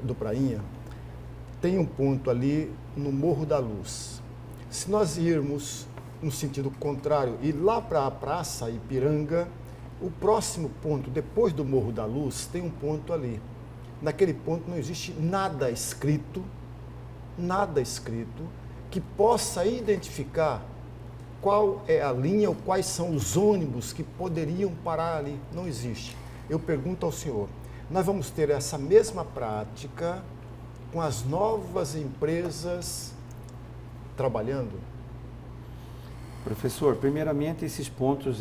do Prainha, tem um ponto ali no Morro da Luz. Se nós irmos no sentido contrário e lá para a Praça Ipiranga, o próximo ponto, depois do Morro da Luz, tem um ponto ali. Naquele ponto não existe nada escrito que possa identificar qual é a linha ou quais são os ônibus que poderiam parar ali. Não existe. Eu pergunto ao senhor, nós vamos ter essa mesma prática com as novas empresas trabalhando? Professor, primeiramente esses pontos,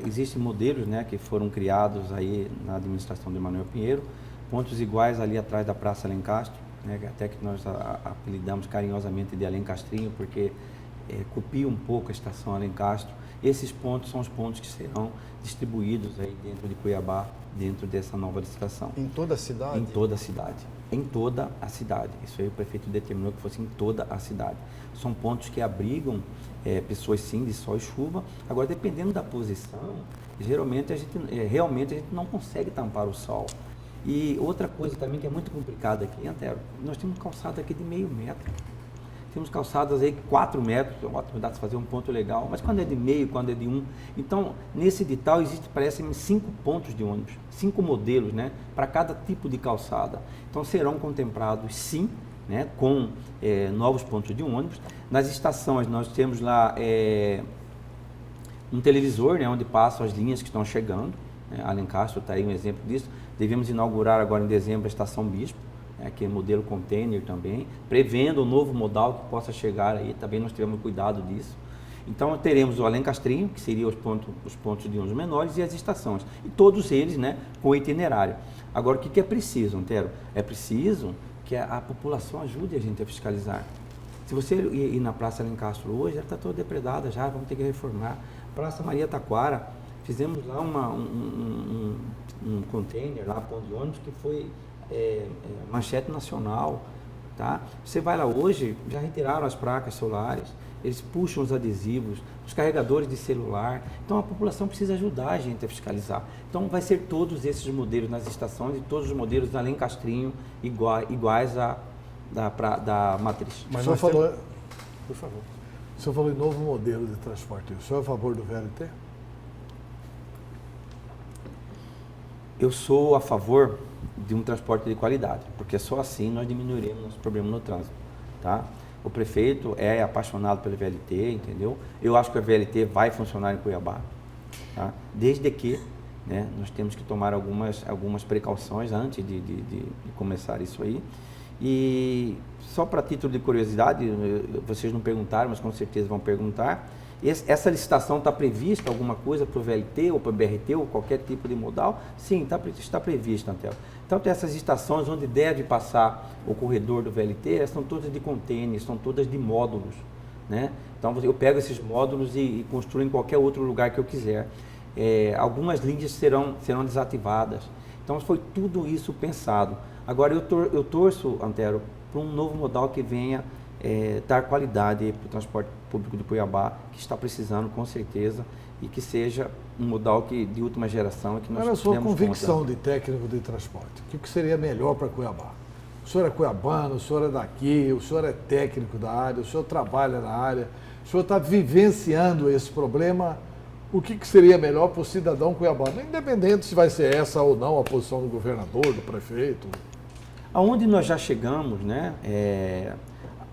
existem modelos, né, que foram criados aí na administração de Manuel Pinheiro, pontos iguais ali atrás da Praça Alencastro, né, até que nós apelidamos carinhosamente de Alencastrinho, porque copia um pouco a estação Alencastro. Esses pontos são os pontos que serão distribuídos aí dentro de Cuiabá, dentro dessa nova licitação. Em toda a cidade? Em toda a cidade. Em toda a cidade. Isso aí o prefeito determinou que fosse em toda a cidade. São pontos que abrigam pessoas sim de sol e chuva. Agora, dependendo da posição, geralmente realmente a gente não consegue tampar o sol. E outra coisa também que é muito complicada aqui, Antero, nós temos calçada aqui de meio metro. Temos calçadas aí 4 metros, ótimo, dá para fazer um ponto legal, mas quando é de meio, quando é de 1. Então, nesse edital existe, parece, 5 pontos de ônibus, 5 modelos, né, para cada tipo de calçada. Então, serão contemplados, sim, né, com novos pontos de ônibus. Nas estações, nós temos lá um televisor, né, onde passam as linhas que estão chegando. Alencastro está aí um exemplo disso. Devemos inaugurar agora em dezembro a Estação Bispo, que é modelo container também, prevendo um novo modal que possa chegar aí, também nós tivemos cuidado disso. Então teremos o Alencastrinho, que seria os pontos de ônibus menores, e as estações, e todos eles, né, com itinerário. Agora, o que é preciso, Antero? É preciso que a população ajude a gente a fiscalizar. Se você ir na Praça Alencastro hoje, ela está toda depredada já, vamos ter que reformar. Praça Maria Taquara, fizemos lá um container, lá, ponto de ônibus, que foi manchete nacional, tá? Você vai lá hoje, já retiraram as placas solares, eles puxam os adesivos, os carregadores de celular. Então a população precisa ajudar a gente a fiscalizar. Então vai ser todos esses modelos nas estações e todos os modelos da Alencastrinho iguais da matriz. Mas o senhor falou, por favor, o senhor falou em novo modelo de transporte. O senhor é a favor do VLT? Eu sou a favor de um transporte de qualidade, porque só assim nós diminuiremos nosso problema no trânsito, tá? O prefeito é apaixonado pelo VLT, entendeu? Eu acho que o VLT vai funcionar em Cuiabá, tá? Desde que, né, nós temos que tomar algumas precauções antes de começar isso aí. E só para título de curiosidade, vocês não perguntaram, mas com certeza vão perguntar, essa licitação está prevista alguma coisa para o VLT ou para o BRT ou qualquer tipo de modal? Sim, está prevista, Antero. Então, tem essas estações onde deve passar o corredor do VLT, elas são todas de containers, são todas de módulos, né? Então, eu pego esses módulos e construo em qualquer outro lugar que eu quiser. Algumas linhas serão desativadas. Então, foi tudo isso pensado. Agora, eu torço, Antero, para um novo modal que venha dar qualidade para o transporte público de Cuiabá, que está precisando, com certeza, e que seja um modal de última geração. Que nós Qual é a sua convicção de técnico de transporte? O que seria melhor para Cuiabá? O senhor é cuiabano, o senhor é daqui, o senhor é técnico da área, o senhor trabalha na área, o senhor está vivenciando esse problema. O que seria melhor para o cidadão cuiabano? Independente se vai ser essa ou não a posição do governador, do prefeito. Aonde nós já chegamos, né?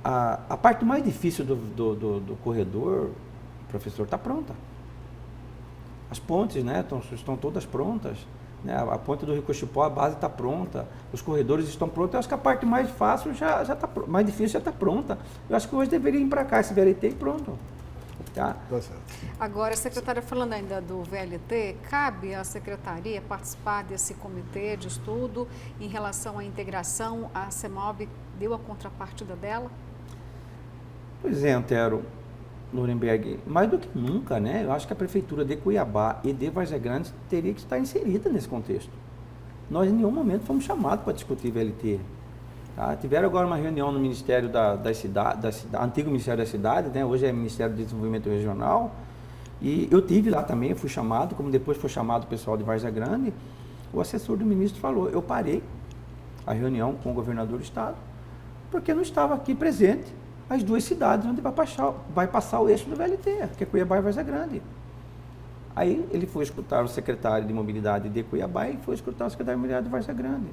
A parte mais difícil do corredor, professor, está pronta. As pontes, né, estão todas prontas. Né? A ponte do Rio Cochipó, a base está pronta. Os corredores estão prontos. Eu acho que a parte mais fácil já está mais difícil já está pronta. Eu acho que hoje deveria ir para cá esse VLT e pronto. Tá? Agora, secretária, falando ainda do VLT, cabe à secretaria participar desse comitê de estudo em relação à integração? A CEMOB deu a contrapartida dela? Pois é, Antero, Nuremberg, mais do que nunca, né? Eu acho que a Prefeitura de Cuiabá e de Várzea Grande teria que estar inserida nesse contexto. Nós, em nenhum momento, fomos chamados para discutir VLT. Tá? Tiveram agora uma reunião no Ministério da Cidade, antigo Ministério da Cidade, né? Hoje é Ministério do Desenvolvimento Regional, e eu tive lá também, fui chamado, como depois foi chamado o pessoal de Várzea Grande. O assessor do ministro falou, eu parei a reunião com o governador do estado, porque não estava aqui presente as duas cidades onde vai passar o eixo do VLT, que é Cuiabá e Várzea Grande. Aí ele foi escutar o secretário de Mobilidade de Cuiabá e foi escutar o secretário de Mobilidade de Várzea Grande,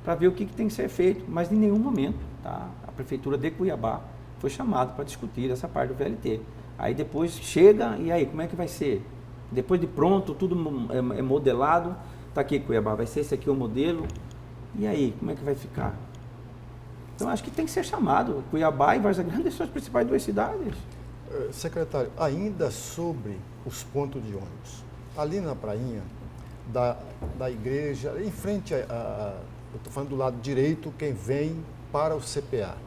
para ver o que tem que ser feito, mas em nenhum momento, tá? A Prefeitura de Cuiabá foi chamada para discutir essa parte do VLT. Aí depois chega, e aí, como é que vai ser? Depois de pronto, tudo é modelado, está aqui Cuiabá, vai ser esse aqui o modelo, e aí, como é que vai ficar? Então, acho que tem que ser chamado. Cuiabá e Várzea Grande são as principais duas cidades. Secretário, ainda sobre os pontos de ônibus, ali na prainha da igreja, em frente eu estou falando do lado direito, quem vem para o CPA.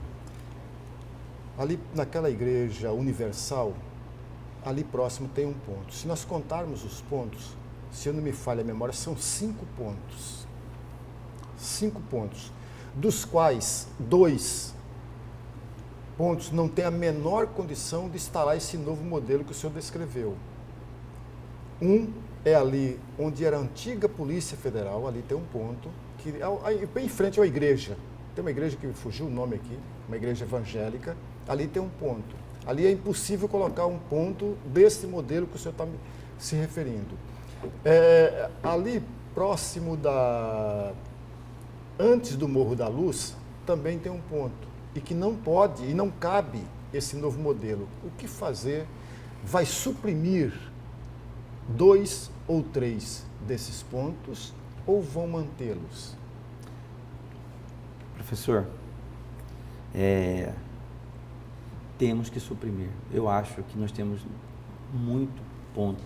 Ali naquela igreja universal, ali próximo tem um ponto. Se nós contarmos os pontos, se eu não me falha a memória, são 5 pontos. 5 pontos. Dos quais 2 pontos não têm a menor condição de instalar esse novo modelo que o senhor descreveu. Um é ali onde era a antiga Polícia Federal, ali tem um ponto, que em frente à igreja. Tem uma igreja que fugiu o nome aqui, uma igreja evangélica, ali tem um ponto. Ali é impossível colocar um ponto desse modelo que o senhor está se referindo. Ali próximo antes do Morro da Luz, também tem um ponto. E que não pode e não cabe esse novo modelo. O que fazer? Vai suprimir 2 ou 3 desses pontos ou vão mantê-los? Professor, temos que suprimir. Eu acho que nós temos muito ponto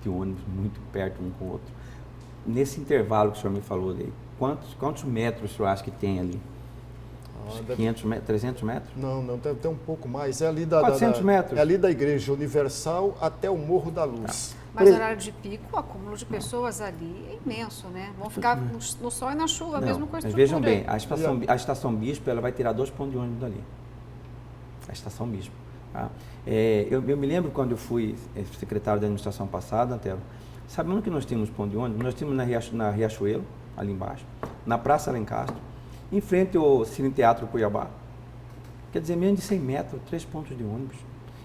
de ônibus muito perto um com o outro. Nesse intervalo que o senhor me falou daí, quantos metros o senhor acha que tem ali? 500 metros, 300 metros? Não, tem um pouco mais. É ali 400 metros. É ali da Igreja Universal até o Morro da Luz. Mas no horário de pico, o acúmulo de pessoas ali é imenso, né? Vão ficar no sol e na chuva, mesmo com a estrutura. Mas vejam bem, a estação Bispo, ela vai tirar 2 pontos de ônibus dali. A estação Bispo. Tá? Eu me lembro quando eu fui secretário da administração passada, Antero, sabendo que nós tínhamos ponto de ônibus, nós tínhamos na Riachuelo, ali embaixo, na Praça Alencastro, em frente ao Cine Teatro Cuiabá. Quer dizer, menos de 100 metros, 3 pontos de ônibus.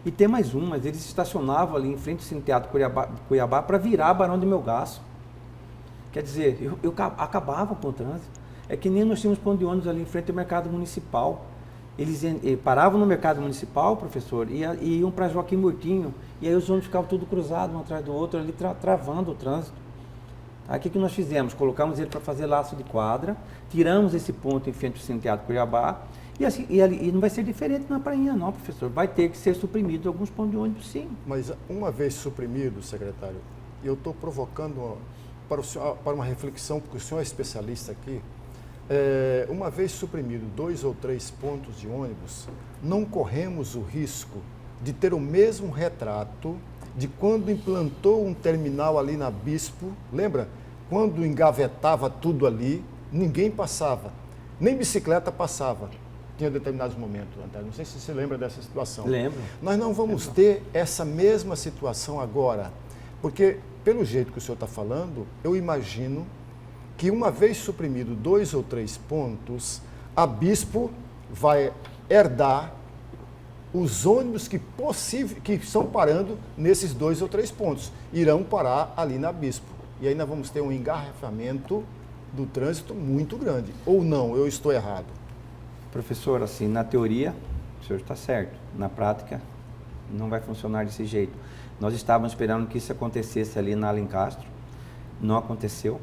E tem mais um, mas eles estacionavam ali em frente ao Cine Teatro Cuiabá para virar Barão de Melgaço. Quer dizer, eu acabava com o trânsito. É que nem nós tínhamos ponto de ônibus ali em frente ao mercado municipal. Eles paravam no mercado municipal, professor, e iam para Joaquim Murtinho. E aí os ônibus ficavam tudo cruzados um atrás do outro, ali travando o trânsito. Aí o que nós fizemos? Colocamos ele para fazer laço de quadra, tiramos esse ponto em frente ao Cine Teatro Cuiabá, e, assim, e não vai ser diferente na prainha não, professor. Vai ter que ser suprimido alguns pontos de ônibus, sim. Mas uma vez suprimido, secretário, eu estou provocando para o senhor, para uma reflexão, porque o senhor é especialista aqui. Uma vez suprimido 2 ou 3 pontos de ônibus, não corremos o risco de ter o mesmo retrato de quando implantou um terminal ali na Bispo. Lembra? Quando engavetava tudo ali, ninguém passava, nem bicicleta passava. Tinha determinados momentos, Antônio. Não sei se você lembra dessa situação. Lembro. Nós não vamos ter essa mesma situação agora, porque, pelo jeito que o senhor está falando, eu imagino que uma vez suprimido 2 ou 3 pontos, a Bispo vai herdar os ônibus que estão parando nesses 2 ou 3 pontos. Irão parar ali na Bispo. E aí nós vamos ter um engarrafamento do trânsito muito grande. Ou não, eu estou errado? Professor, assim, na teoria, o senhor está certo. Na prática, não vai funcionar desse jeito. Nós estávamos esperando que isso acontecesse ali na Alencastro. Não aconteceu,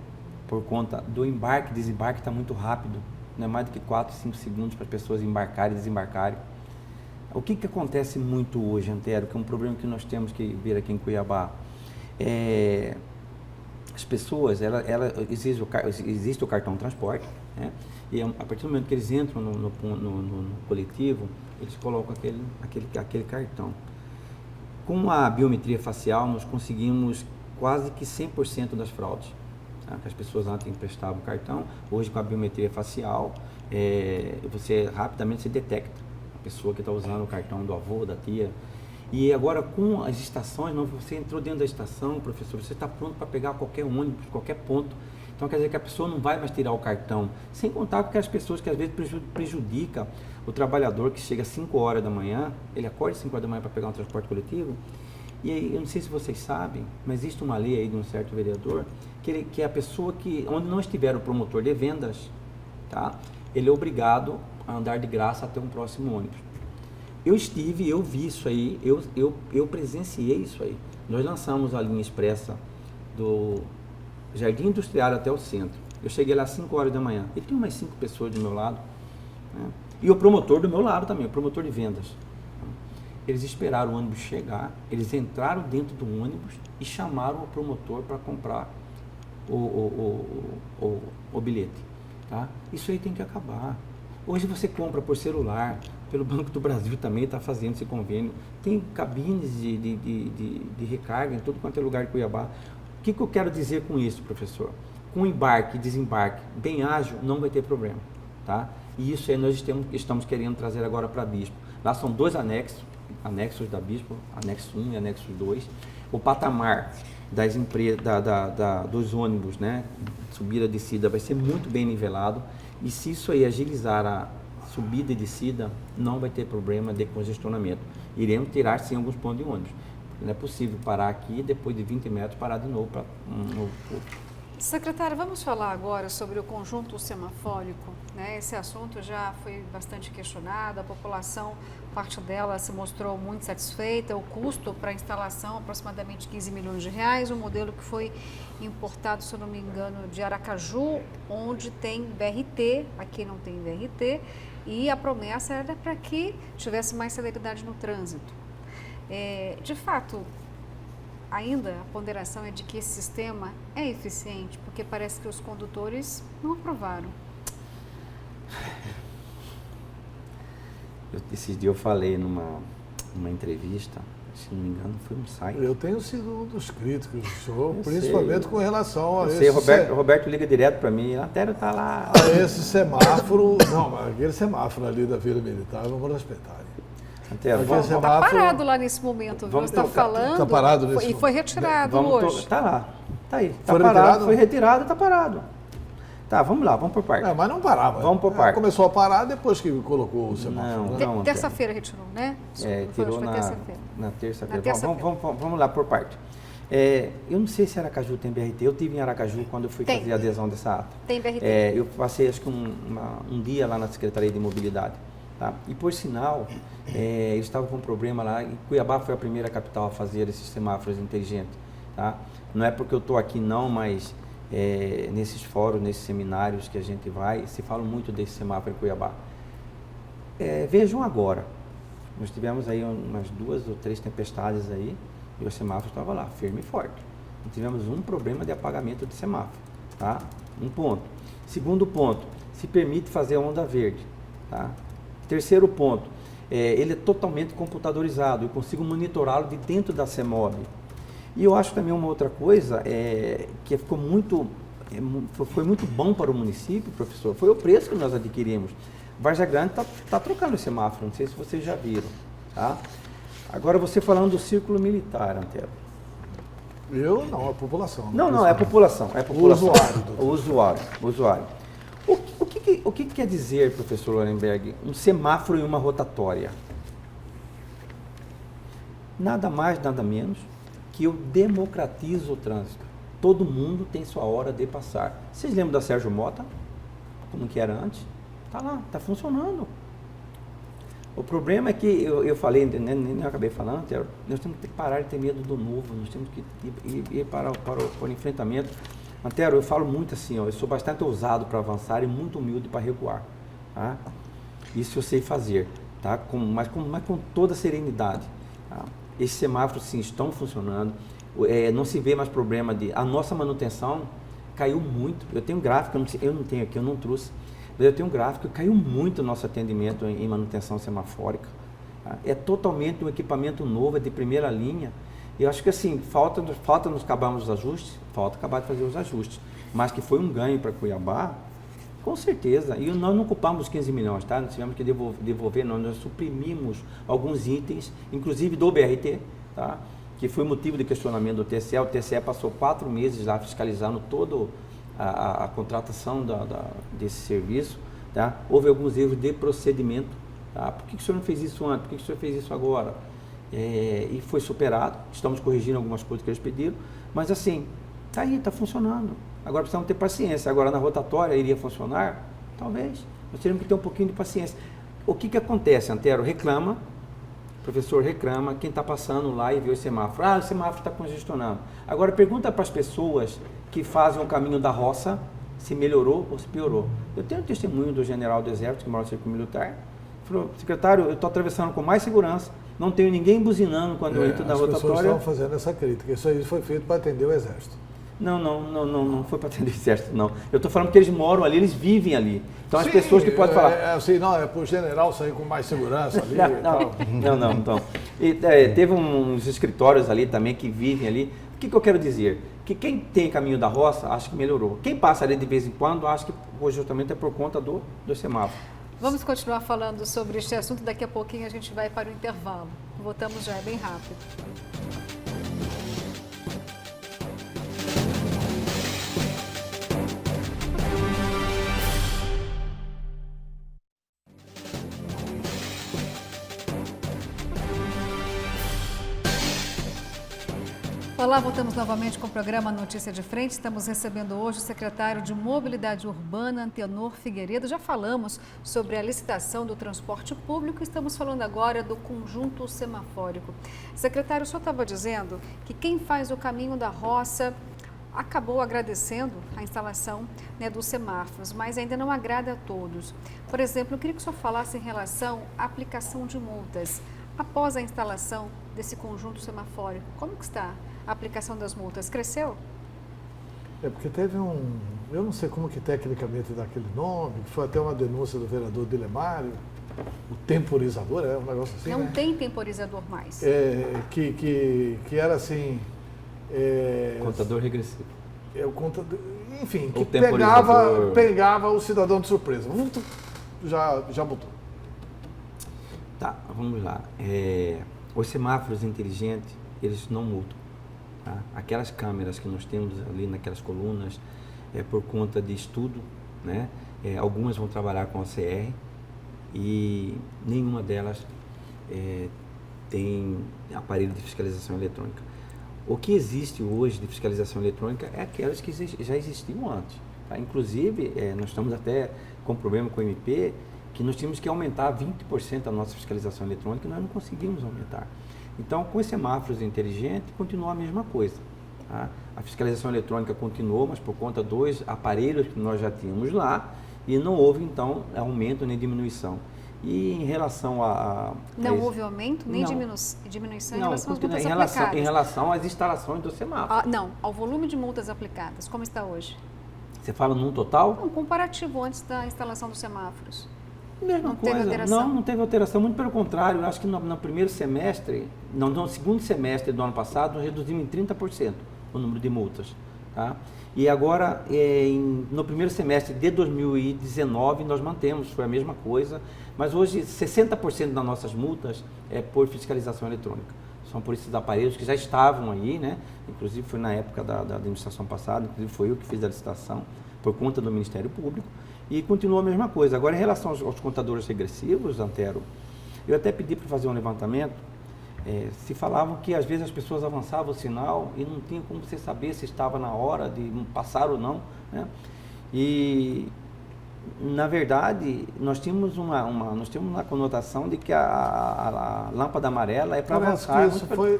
por conta do embarque. Desembarque está muito rápido. Não é mais do que 4, 5 segundos para as pessoas embarcarem e desembarcarem. O que acontece muito hoje, Antero, que é um problema que nós temos que ver aqui em Cuiabá? As pessoas, existe o cartão transporte, né? E a partir do momento que eles entram no coletivo, eles colocam aquele cartão. Com a biometria facial, nós conseguimos quase que 100% das fraudes. Tá? Que as pessoas antes emprestavam o cartão, hoje com a biometria facial, você rapidamente se detecta a pessoa que está usando o cartão do avô, da tia. E agora com as estações, você entrou dentro da estação, professor, você está pronto para pegar qualquer ônibus, qualquer ponto. Então quer dizer que a pessoa não vai mais tirar o cartão, sem contar com as pessoas que às vezes prejudicam o trabalhador que chega às 5 horas da manhã, ele acorda às 5 horas da manhã para pegar um transporte coletivo. E aí, eu não sei se vocês sabem, mas existe uma lei aí de um certo vereador, que é a pessoa onde não estiver o promotor de vendas, tá? Ele é obrigado a andar de graça até um próximo ônibus. Eu vi isso aí, eu presenciei isso aí. Nós lançamos a linha expressa do Jardim Industrial até o centro. Eu cheguei lá às 5 horas da manhã. E tem umas 5 pessoas do meu lado, né? E o promotor do meu lado também, o promotor de vendas. Eles esperaram o ônibus chegar, eles entraram dentro do ônibus e chamaram o promotor para comprar o bilhete. Tá? Isso aí tem que acabar. Hoje você compra por celular, pelo Banco do Brasil também está fazendo esse convênio. Tem cabines de recarga em todo quanto é lugar de Cuiabá. O que eu quero dizer com isso, professor? Com embarque e desembarque bem ágil, não vai ter problema. Tá? E isso aí nós estamos querendo trazer agora para a Bispo. Lá são 2 anexos da Bispo, anexo 1 e anexo 2. O patamar das empresas, dos ônibus, né, subida e descida, vai ser muito bem nivelado. E se isso aí agilizar a subida e descida, não vai ter problema de congestionamento. Iremos tirar sim alguns pontos de ônibus. Não é possível parar aqui e depois de 20 metros parar de novo para um novo ponto. Secretária, vamos falar agora sobre o conjunto semafórico, né? Esse assunto já foi bastante questionado, a população, parte dela se mostrou muito satisfeita, o custo para a instalação aproximadamente 15 milhões de reais, um modelo que foi importado, se eu não me engano, de Aracaju, onde tem BRT, aqui não tem BRT, e a promessa era para que tivesse mais celeridade no trânsito. De fato, ainda a ponderação é de que esse sistema é eficiente, porque parece que os condutores não aprovaram. Esses dias eu falei numa entrevista, se não me engano, foi um site. Eu tenho sido um dos críticos do senhor, principalmente com relação a esse... Roberto liga direto para mim, a Antero está lá. Esse semáforo, não, mas aquele semáforo ali da Vila Militar, vamos respeitar. Está parado lá nesse momento, viu? Você está falando. Está parado nesse momento. E foi retirado hoje. Está lá, está aí. Está parado, foi retirado, está parado. Tá, vamos lá, vamos por parte. Mas não parava. Vamos por parte. Começou a parar depois que colocou o semáforo. Não, terça-feira retirou, né? Tirou na terça-feira. Vamos lá por parte. Eu não sei se Aracaju tem BRT. Eu estive em Aracaju quando eu fui fazer a adesão dessa ata. Tem BRT. Eu passei acho que um dia lá na Secretaria de Mobilidade. Tá? E por sinal, eles estavam com um problema lá, e Cuiabá foi a primeira capital a fazer esses semáforos inteligentes. Tá? Não é porque eu estou aqui não, mas nesses fóruns, nesses seminários que a gente vai, se fala muito desse semáforo em Cuiabá. Vejam agora, nós tivemos aí umas 2 ou 3 tempestades aí, e o semáforo estava lá, firme e forte. Não tivemos um problema de apagamento de semáforo, tá? Um ponto. Segundo ponto, se permite fazer a onda verde, tá? Terceiro ponto, ele é totalmente computadorizado, eu consigo monitorá-lo de dentro da CEMOB. E eu acho também uma outra coisa, que ficou foi muito bom para o município, professor, foi o preço que nós adquirimos. Várzea Grande está trocando o semáforo, não sei se vocês já viram, tá? Agora, você falando do círculo militar, Antero. Eu não, a população. Não, é a população. O usuário. O que quer dizer, professor Lorenberg, um semáforo e uma rotatória? Nada mais, nada menos que eu democratizo o trânsito. Todo mundo tem sua hora de passar. Vocês lembram da Sérgio Mota? Como que era antes? Está lá, está funcionando. O problema é que eu falei, nem acabei falando, nós temos que parar de ter medo do novo, nós temos que ir para o enfrentamento. Antero, eu falo muito assim, eu sou bastante ousado para avançar e muito humilde para recuar. Tá? Isso eu sei fazer, tá? Mas com toda serenidade. Tá? Esses semáforos, sim, estão funcionando, não se vê mais problema a nossa manutenção caiu muito. Eu tenho um gráfico, eu não tenho aqui, eu não trouxe. Eu tenho um gráfico, caiu muito o nosso atendimento em manutenção semafórica. Tá? É totalmente um equipamento novo, é de primeira linha. E eu acho que assim, falta nos acabarmos os ajustes, falta acabar de fazer os ajustes. Mas que foi um ganho para Cuiabá, com certeza. E nós não ocupamos 15 milhões, tá? Nós tivemos que devolver, nós suprimimos alguns itens, inclusive do BRT, tá? Que foi motivo de questionamento do TCE. O TCE passou 4 meses lá fiscalizando todo a contratação desse serviço, tá? Houve alguns erros de procedimento, tá? Por que o senhor não fez isso antes? Por que o senhor fez isso agora? E foi superado, estamos corrigindo algumas coisas que eles pediram, mas assim, tá aí, tá funcionando. Agora precisamos ter paciência. Agora na rotatória iria funcionar? Talvez. Nós teríamos que ter um pouquinho de paciência. O que acontece, Antero? Reclama, o professor reclama, quem está passando lá e vê o semáforo. O semáforo está congestionando. Agora pergunta para as pessoas que fazem o caminho da roça se melhorou ou se piorou. Eu tenho um testemunho do general do Exército, que mora no Círculo Militar. Falou, secretário, eu estou atravessando com mais segurança, não tenho ninguém buzinando quando eu entro na rotatória. As pessoas estão fazendo essa crítica. Isso aí foi feito para atender o Exército. Não foi para atender o Exército, não. Eu estou falando porque eles moram ali, eles vivem ali. Então, as pessoas que podem falar... é para o general sair com mais segurança ali Não. Então. Teve uns escritórios ali também que vivem ali. O que eu quero dizer? Que quem tem caminho da roça, acha que melhorou. Quem passa ali de vez em quando, acha que justamente é por conta do semáforo. Vamos continuar falando sobre este assunto. Daqui a pouquinho a gente vai para o intervalo. Voltamos já, é bem rápido. Olá, voltamos novamente com o programa Notícia de Frente. Estamos recebendo hoje o secretário de Mobilidade Urbana, Antenor Figueiredo. Já falamos sobre a licitação do transporte público, estamos falando agora do conjunto semafórico. Secretário, o senhor estava dizendo que quem faz o caminho da roça acabou agradecendo a instalação, né, dos semáforos, mas ainda não agrada a todos. Por exemplo, eu queria que o senhor falasse em relação à aplicação de multas. Após a instalação desse conjunto semafórico, como que está a aplicação das multas? Cresceu? Porque teve eu não sei como que tecnicamente dá aquele nome, que foi até uma denúncia do vereador Dilemário, o temporizador, um negócio assim, Não né? tem temporizador mais. Que era assim... Contador regressivo. O contador, enfim, o que pegava o cidadão de surpresa. Já botou. Tá, vamos lá. Os semáforos inteligentes, eles não multam. Tá? Aquelas câmeras que nós temos ali naquelas colunas, por conta de estudo, né? Algumas vão trabalhar com OCR e nenhuma delas tem aparelho de fiscalização eletrônica. O que existe hoje de fiscalização eletrônica é aquelas que já existiam antes. Tá? Inclusive, nós estamos até com problema com o MP, que nós tínhamos que aumentar 20% a nossa fiscalização eletrônica e nós não conseguimos aumentar. Então, com os semáforos inteligentes, continua a mesma coisa. Tá? A fiscalização eletrônica continuou, mas por conta dos aparelhos que nós já tínhamos lá, e não houve, então, aumento nem diminuição. E em relação a... Não houve aumento nem Não. diminuição em Não, relação às porque multas em aplicadas? relação às instalações do semáforo. Não, ao volume de multas aplicadas, como está hoje? Você fala num total? Um comparativo antes da instalação dos semáforos. Mesma Não coisa. teve alteração? Não teve alteração. Muito pelo contrário, eu acho que no primeiro semestre, no segundo semestre do ano passado, nós reduzimos em 30% o número de multas. Tá? E agora, no primeiro semestre de 2019, nós mantemos, foi a mesma coisa, mas hoje 60% das nossas multas é por fiscalização eletrônica. São por esses aparelhos que já estavam aí, né? Inclusive foi na época da administração passada, inclusive foi eu que fiz a licitação por conta do Ministério Público, e continua a mesma coisa. Agora, em relação aos contadores regressivos, Antero, eu até pedi para fazer um levantamento. Se falavam que às vezes as pessoas avançavam o sinal e não tinha como você saber se estava na hora de passar ou não, né? E na verdade nós tínhamos uma conotação de que a lâmpada amarela é para avançar.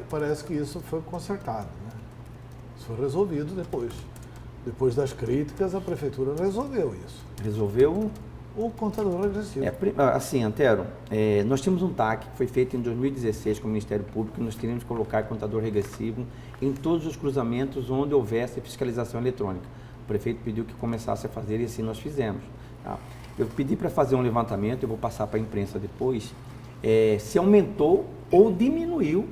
Parece que isso foi consertado, né? Isso foi resolvido depois. Depois das críticas, a prefeitura resolveu isso. Resolveu? O contador regressivo. Assim, Antero, nós tínhamos um TAC que foi feito em 2016 com o Ministério Público, e nós queríamos colocar contador regressivo em todos os cruzamentos onde houvesse fiscalização eletrônica. O prefeito pediu que começasse a fazer e assim nós fizemos. Tá? Eu pedi para fazer um levantamento, eu vou passar para a imprensa depois, se aumentou ou diminuiu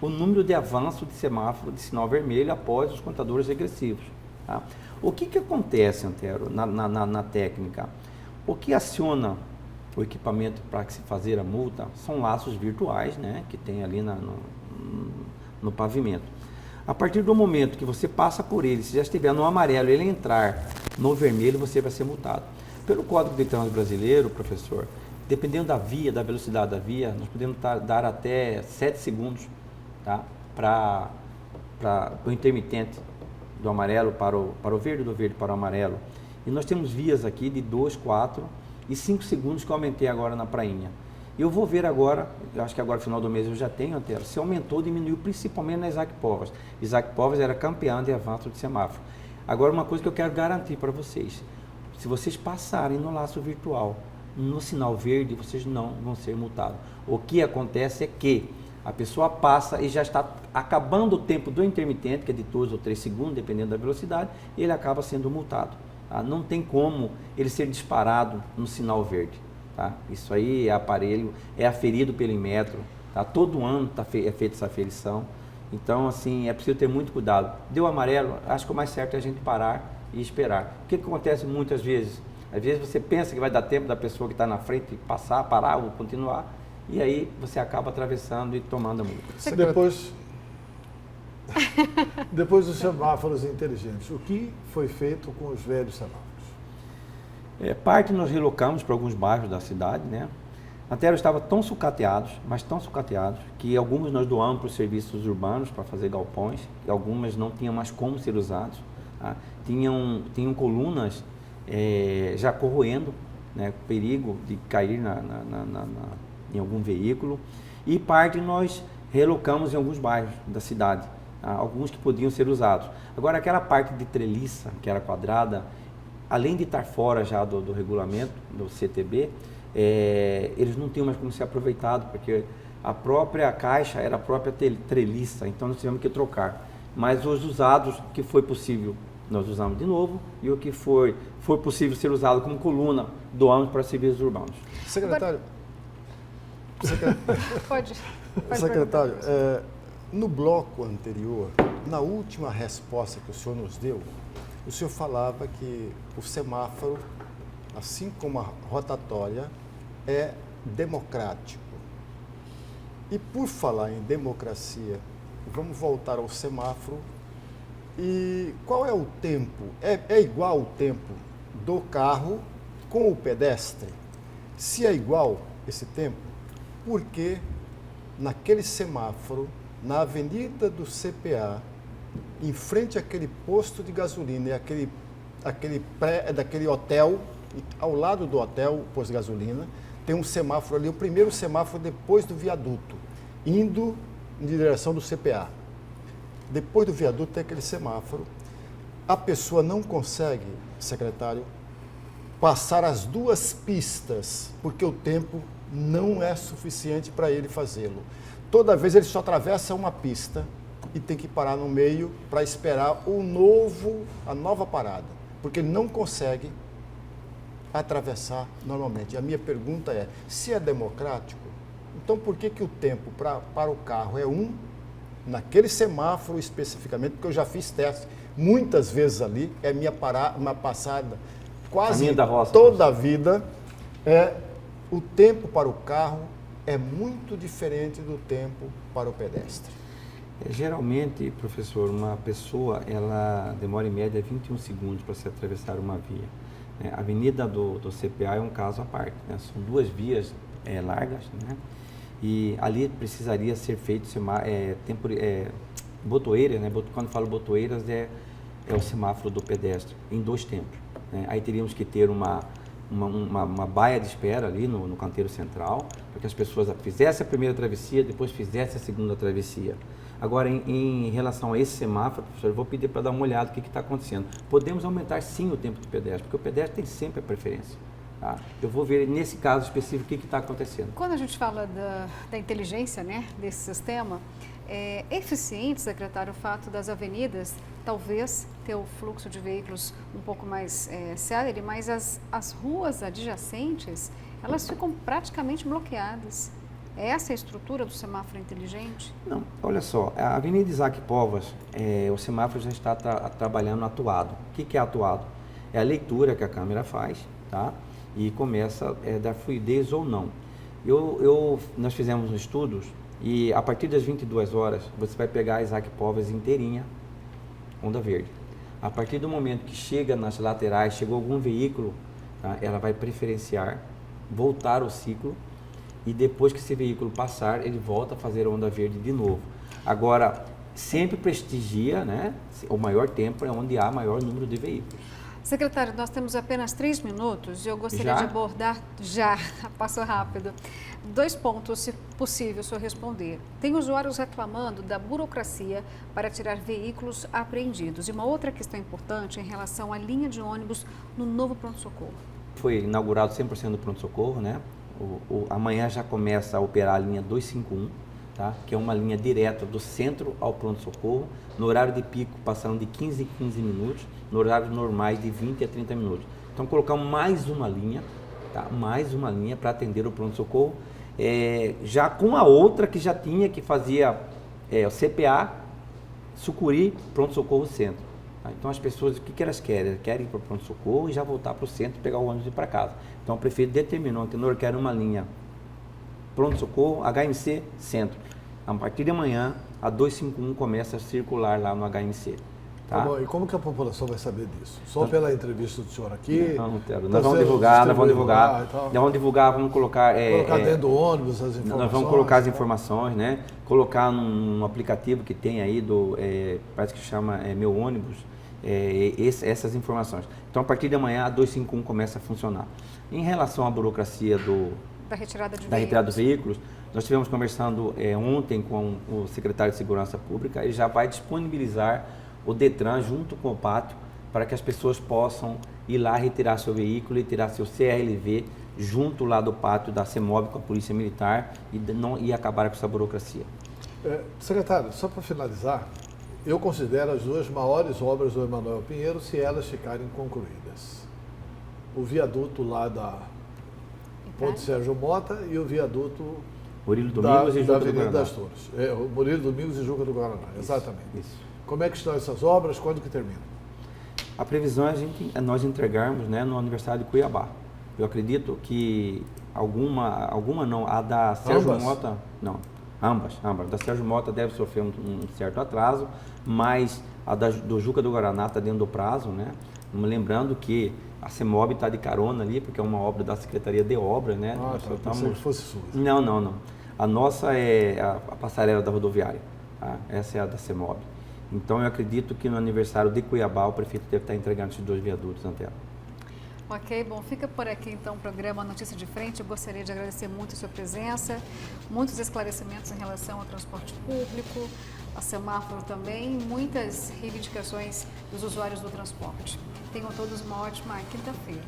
o número de avanço de semáforo de sinal vermelho após os contadores regressivos. Tá? O que acontece, Antero, na técnica? O que aciona o equipamento para se fazer a multa são laços virtuais, né, que tem ali no pavimento. A partir do momento que você passa por ele, se já estiver no amarelo e ele entrar no vermelho, você vai ser multado. Pelo Código de Trânsito Brasileiro, professor, dependendo da via, da velocidade da via, nós podemos dar até 7 segundos, tá, para o intermitente do amarelo para o verde, do verde para o amarelo. E nós temos vias aqui de 2, 4 e 5 segundos que eu aumentei agora na prainha. E eu vou ver agora, eu acho que agora no final do mês eu já tenho a tela, se aumentou ou diminuiu, principalmente na Isaac Povas. Isaac Povas era campeã de avanço de semáforo. Agora, uma coisa que eu quero garantir para vocês, se vocês passarem no laço virtual, no sinal verde, vocês não vão ser multados. O que acontece é que a pessoa passa e já está acabando o tempo do intermitente, que é de 2 ou 3 segundos, dependendo da velocidade, e ele acaba sendo multado. Tá? Não tem como ele ser disparado no sinal verde. Tá? Isso aí é aparelho, é aferido pelo Inmetro, tá? Todo ano é feita essa aferição. Então, assim, é preciso ter muito cuidado. Deu amarelo, acho que o mais certo é a gente parar e esperar. O que acontece muitas vezes? Às vezes você pensa que vai dar tempo da pessoa que está na frente passar, parar ou continuar, e aí você acaba atravessando e tomando a multa. Depois dos semáforos inteligentes, o que foi feito com os velhos semáforos? Parte nós relocamos para alguns bairros da cidade, né? Até eles estavam tão sucateados, mas tão sucateados, que alguns nós doamos para os serviços urbanos para fazer galpões, e algumas não tinham mais como ser usados. Tá? Tinham colunas já corroendo, né? Perigo de cair em algum veículo, e parte nós relocamos em alguns bairros da cidade. Alguns que podiam ser usados. Agora, aquela parte de treliça, que era quadrada, além de estar fora já do regulamento, do CTB, eles não tinham mais como ser aproveitado, porque a própria caixa era a própria treliça, então nós tivemos que trocar. Mas os usados que foi possível, nós usamos de novo, e o que foi possível ser usado como coluna, doamos para serviços urbanos. Secretário, Pode secretário, no bloco anterior, na última resposta que o senhor nos deu, o senhor falava que o semáforo, assim como a rotatória, é democrático. E por falar em democracia, vamos voltar ao semáforo. E qual é o tempo? É igual o tempo do carro com o pedestre? Se é igual esse tempo, por que naquele semáforo, na avenida do CPA, em frente àquele posto de gasolina e daquele hotel, ao lado do hotel, posto de gasolina, tem um semáforo ali, o primeiro semáforo depois do viaduto, indo em direção do CPA. depois do viaduto tem aquele semáforo. A pessoa não consegue, secretário, passar as duas pistas, porque o tempo não é suficiente para ele fazê-lo. Toda vez ele só atravessa uma pista e tem que parar no meio para esperar a nova parada, porque ele não consegue atravessar normalmente. A minha pergunta é, se é democrático, então por que o tempo para o carro é naquele semáforo especificamente, porque eu já fiz teste muitas vezes ali, é uma passada quase toda a vida, o tempo para o carro é muito diferente do tempo para o pedestre. Geralmente, professor, uma pessoa, ela demora em média 21 segundos para se atravessar uma via. A avenida do CPA é um caso à parte, né? São duas vias largas, né? E ali precisaria ser feito botoeira, né? Quando falo botoeiras, é o semáforo do pedestre, em 2 tempos, né? Aí teríamos que ter uma baia de espera ali no canteiro central, para que as pessoas fizessem a primeira travessia, depois fizessem a segunda travessia. Agora, em relação a esse semáforo, professor, eu vou pedir para dar uma olhada no que está acontecendo. Podemos aumentar sim o tempo do pedestre, porque o pedestre tem sempre a preferência. Tá? Eu vou ver nesse caso específico o que está acontecendo. Quando a gente fala da inteligência, né, desse sistema, é eficiente, secretário, o fato das avenidas talvez ter o fluxo de veículos um pouco mais célere, mas as ruas adjacentes, elas ficam praticamente bloqueadas. Essa é a estrutura do semáforo inteligente? Não, olha só, a Avenida Isaac Povas, o semáforo já está trabalhando atuado. O que é atuado? É a leitura que a câmera faz, tá? E começa a dar fluidez ou não. Nós fizemos estudos e a partir das 22 horas você vai pegar a Isaac Povas inteirinha, onda verde. A partir do momento que chega nas laterais, chegou algum veículo, tá? Ela vai preferenciar, voltar o ciclo, e depois que esse veículo passar, ele volta a fazer a onda verde de novo. Agora, sempre prestigia, né? O maior tempo é onde há maior número de veículos. Secretário, nós temos apenas 3 minutos e eu gostaria de abordar, passou rápido, 2 pontos, se possível, o senhor responder. Tem usuários reclamando da burocracia para tirar veículos apreendidos. E uma outra questão importante em relação à linha de ônibus no novo pronto-socorro. Foi inaugurado 100% do pronto-socorro, né? Amanhã já começa a operar a linha 251, tá? Que é uma linha direta do centro ao pronto-socorro, no horário de pico passando de 15 em 15 minutos, no horário normais de 20 a 30 minutos. Então colocamos mais uma linha, tá? Mais uma linha para atender o pronto-socorro, já com a outra que já tinha, que fazia o CPA, Sucuri, pronto-socorro centro. Então as pessoas, o que elas querem? Elas querem ir para o pronto-socorro e já voltar para o centro, pegar o ônibus e ir para casa. Então o prefeito determinou que nós queremos uma linha pronto-socorro, HMC, centro. A partir de amanhã, a 251 começa a circular lá no HMC. Tá? Bom, e como que a população vai saber disso? Só pela entrevista do senhor aqui? Nós vamos divulgar, vamos colocar... colocar dentro do ônibus as informações? Nós vamos colocar as informações, né? Colocar num aplicativo que tem aí, parece que chama Meu Ônibus, essas informações. Então, a partir de amanhã, a 251 começa a funcionar. Em relação à burocracia da retirada dos veículos, nós estivemos conversando ontem com o secretário de Segurança Pública, ele já vai disponibilizar o Detran junto com o pátio para que as pessoas possam ir lá retirar seu veículo e tirar seu CRLV junto lá do pátio da CEMOB com a Polícia Militar e acabar com essa burocracia. Secretário, só para finalizar, eu considero as 2 maiores obras do Emanuel Pinheiro se elas ficarem concluídas. O viaduto lá da Ponte Sérgio Mota e o viaduto Murilo Domingos e Juca do Avenida Guaraná. das Torres. O Murilo Domingos e Juca do Guaraná, exatamente. Isso. Como é que estão essas obras? Quando que terminam? A previsão é nós entregarmos, né, no aniversário de Cuiabá. Eu acredito que alguma não, a da Sérgio Mota, não, ambas. Da Sérgio Mota deve sofrer um certo atraso, mas a do Juca do Guaraná está dentro do prazo, né? Lembrando que a CEMOB está de carona ali, porque é uma obra da Secretaria de Obras, né? Pensei que fosse sua. Não. A nossa é a passarela da rodoviária, tá? Essa é a da CEMOB. Então, eu acredito que no aniversário de Cuiabá, o prefeito deve estar entregando esses 2 viadutos na tela. Ok, bom, fica por aqui então o programa Notícia de Frente. Eu gostaria de agradecer muito a sua presença, muitos esclarecimentos em relação ao transporte público, a semáforo também, muitas reivindicações dos usuários do transporte. Tenham todos uma ótima quinta-feira.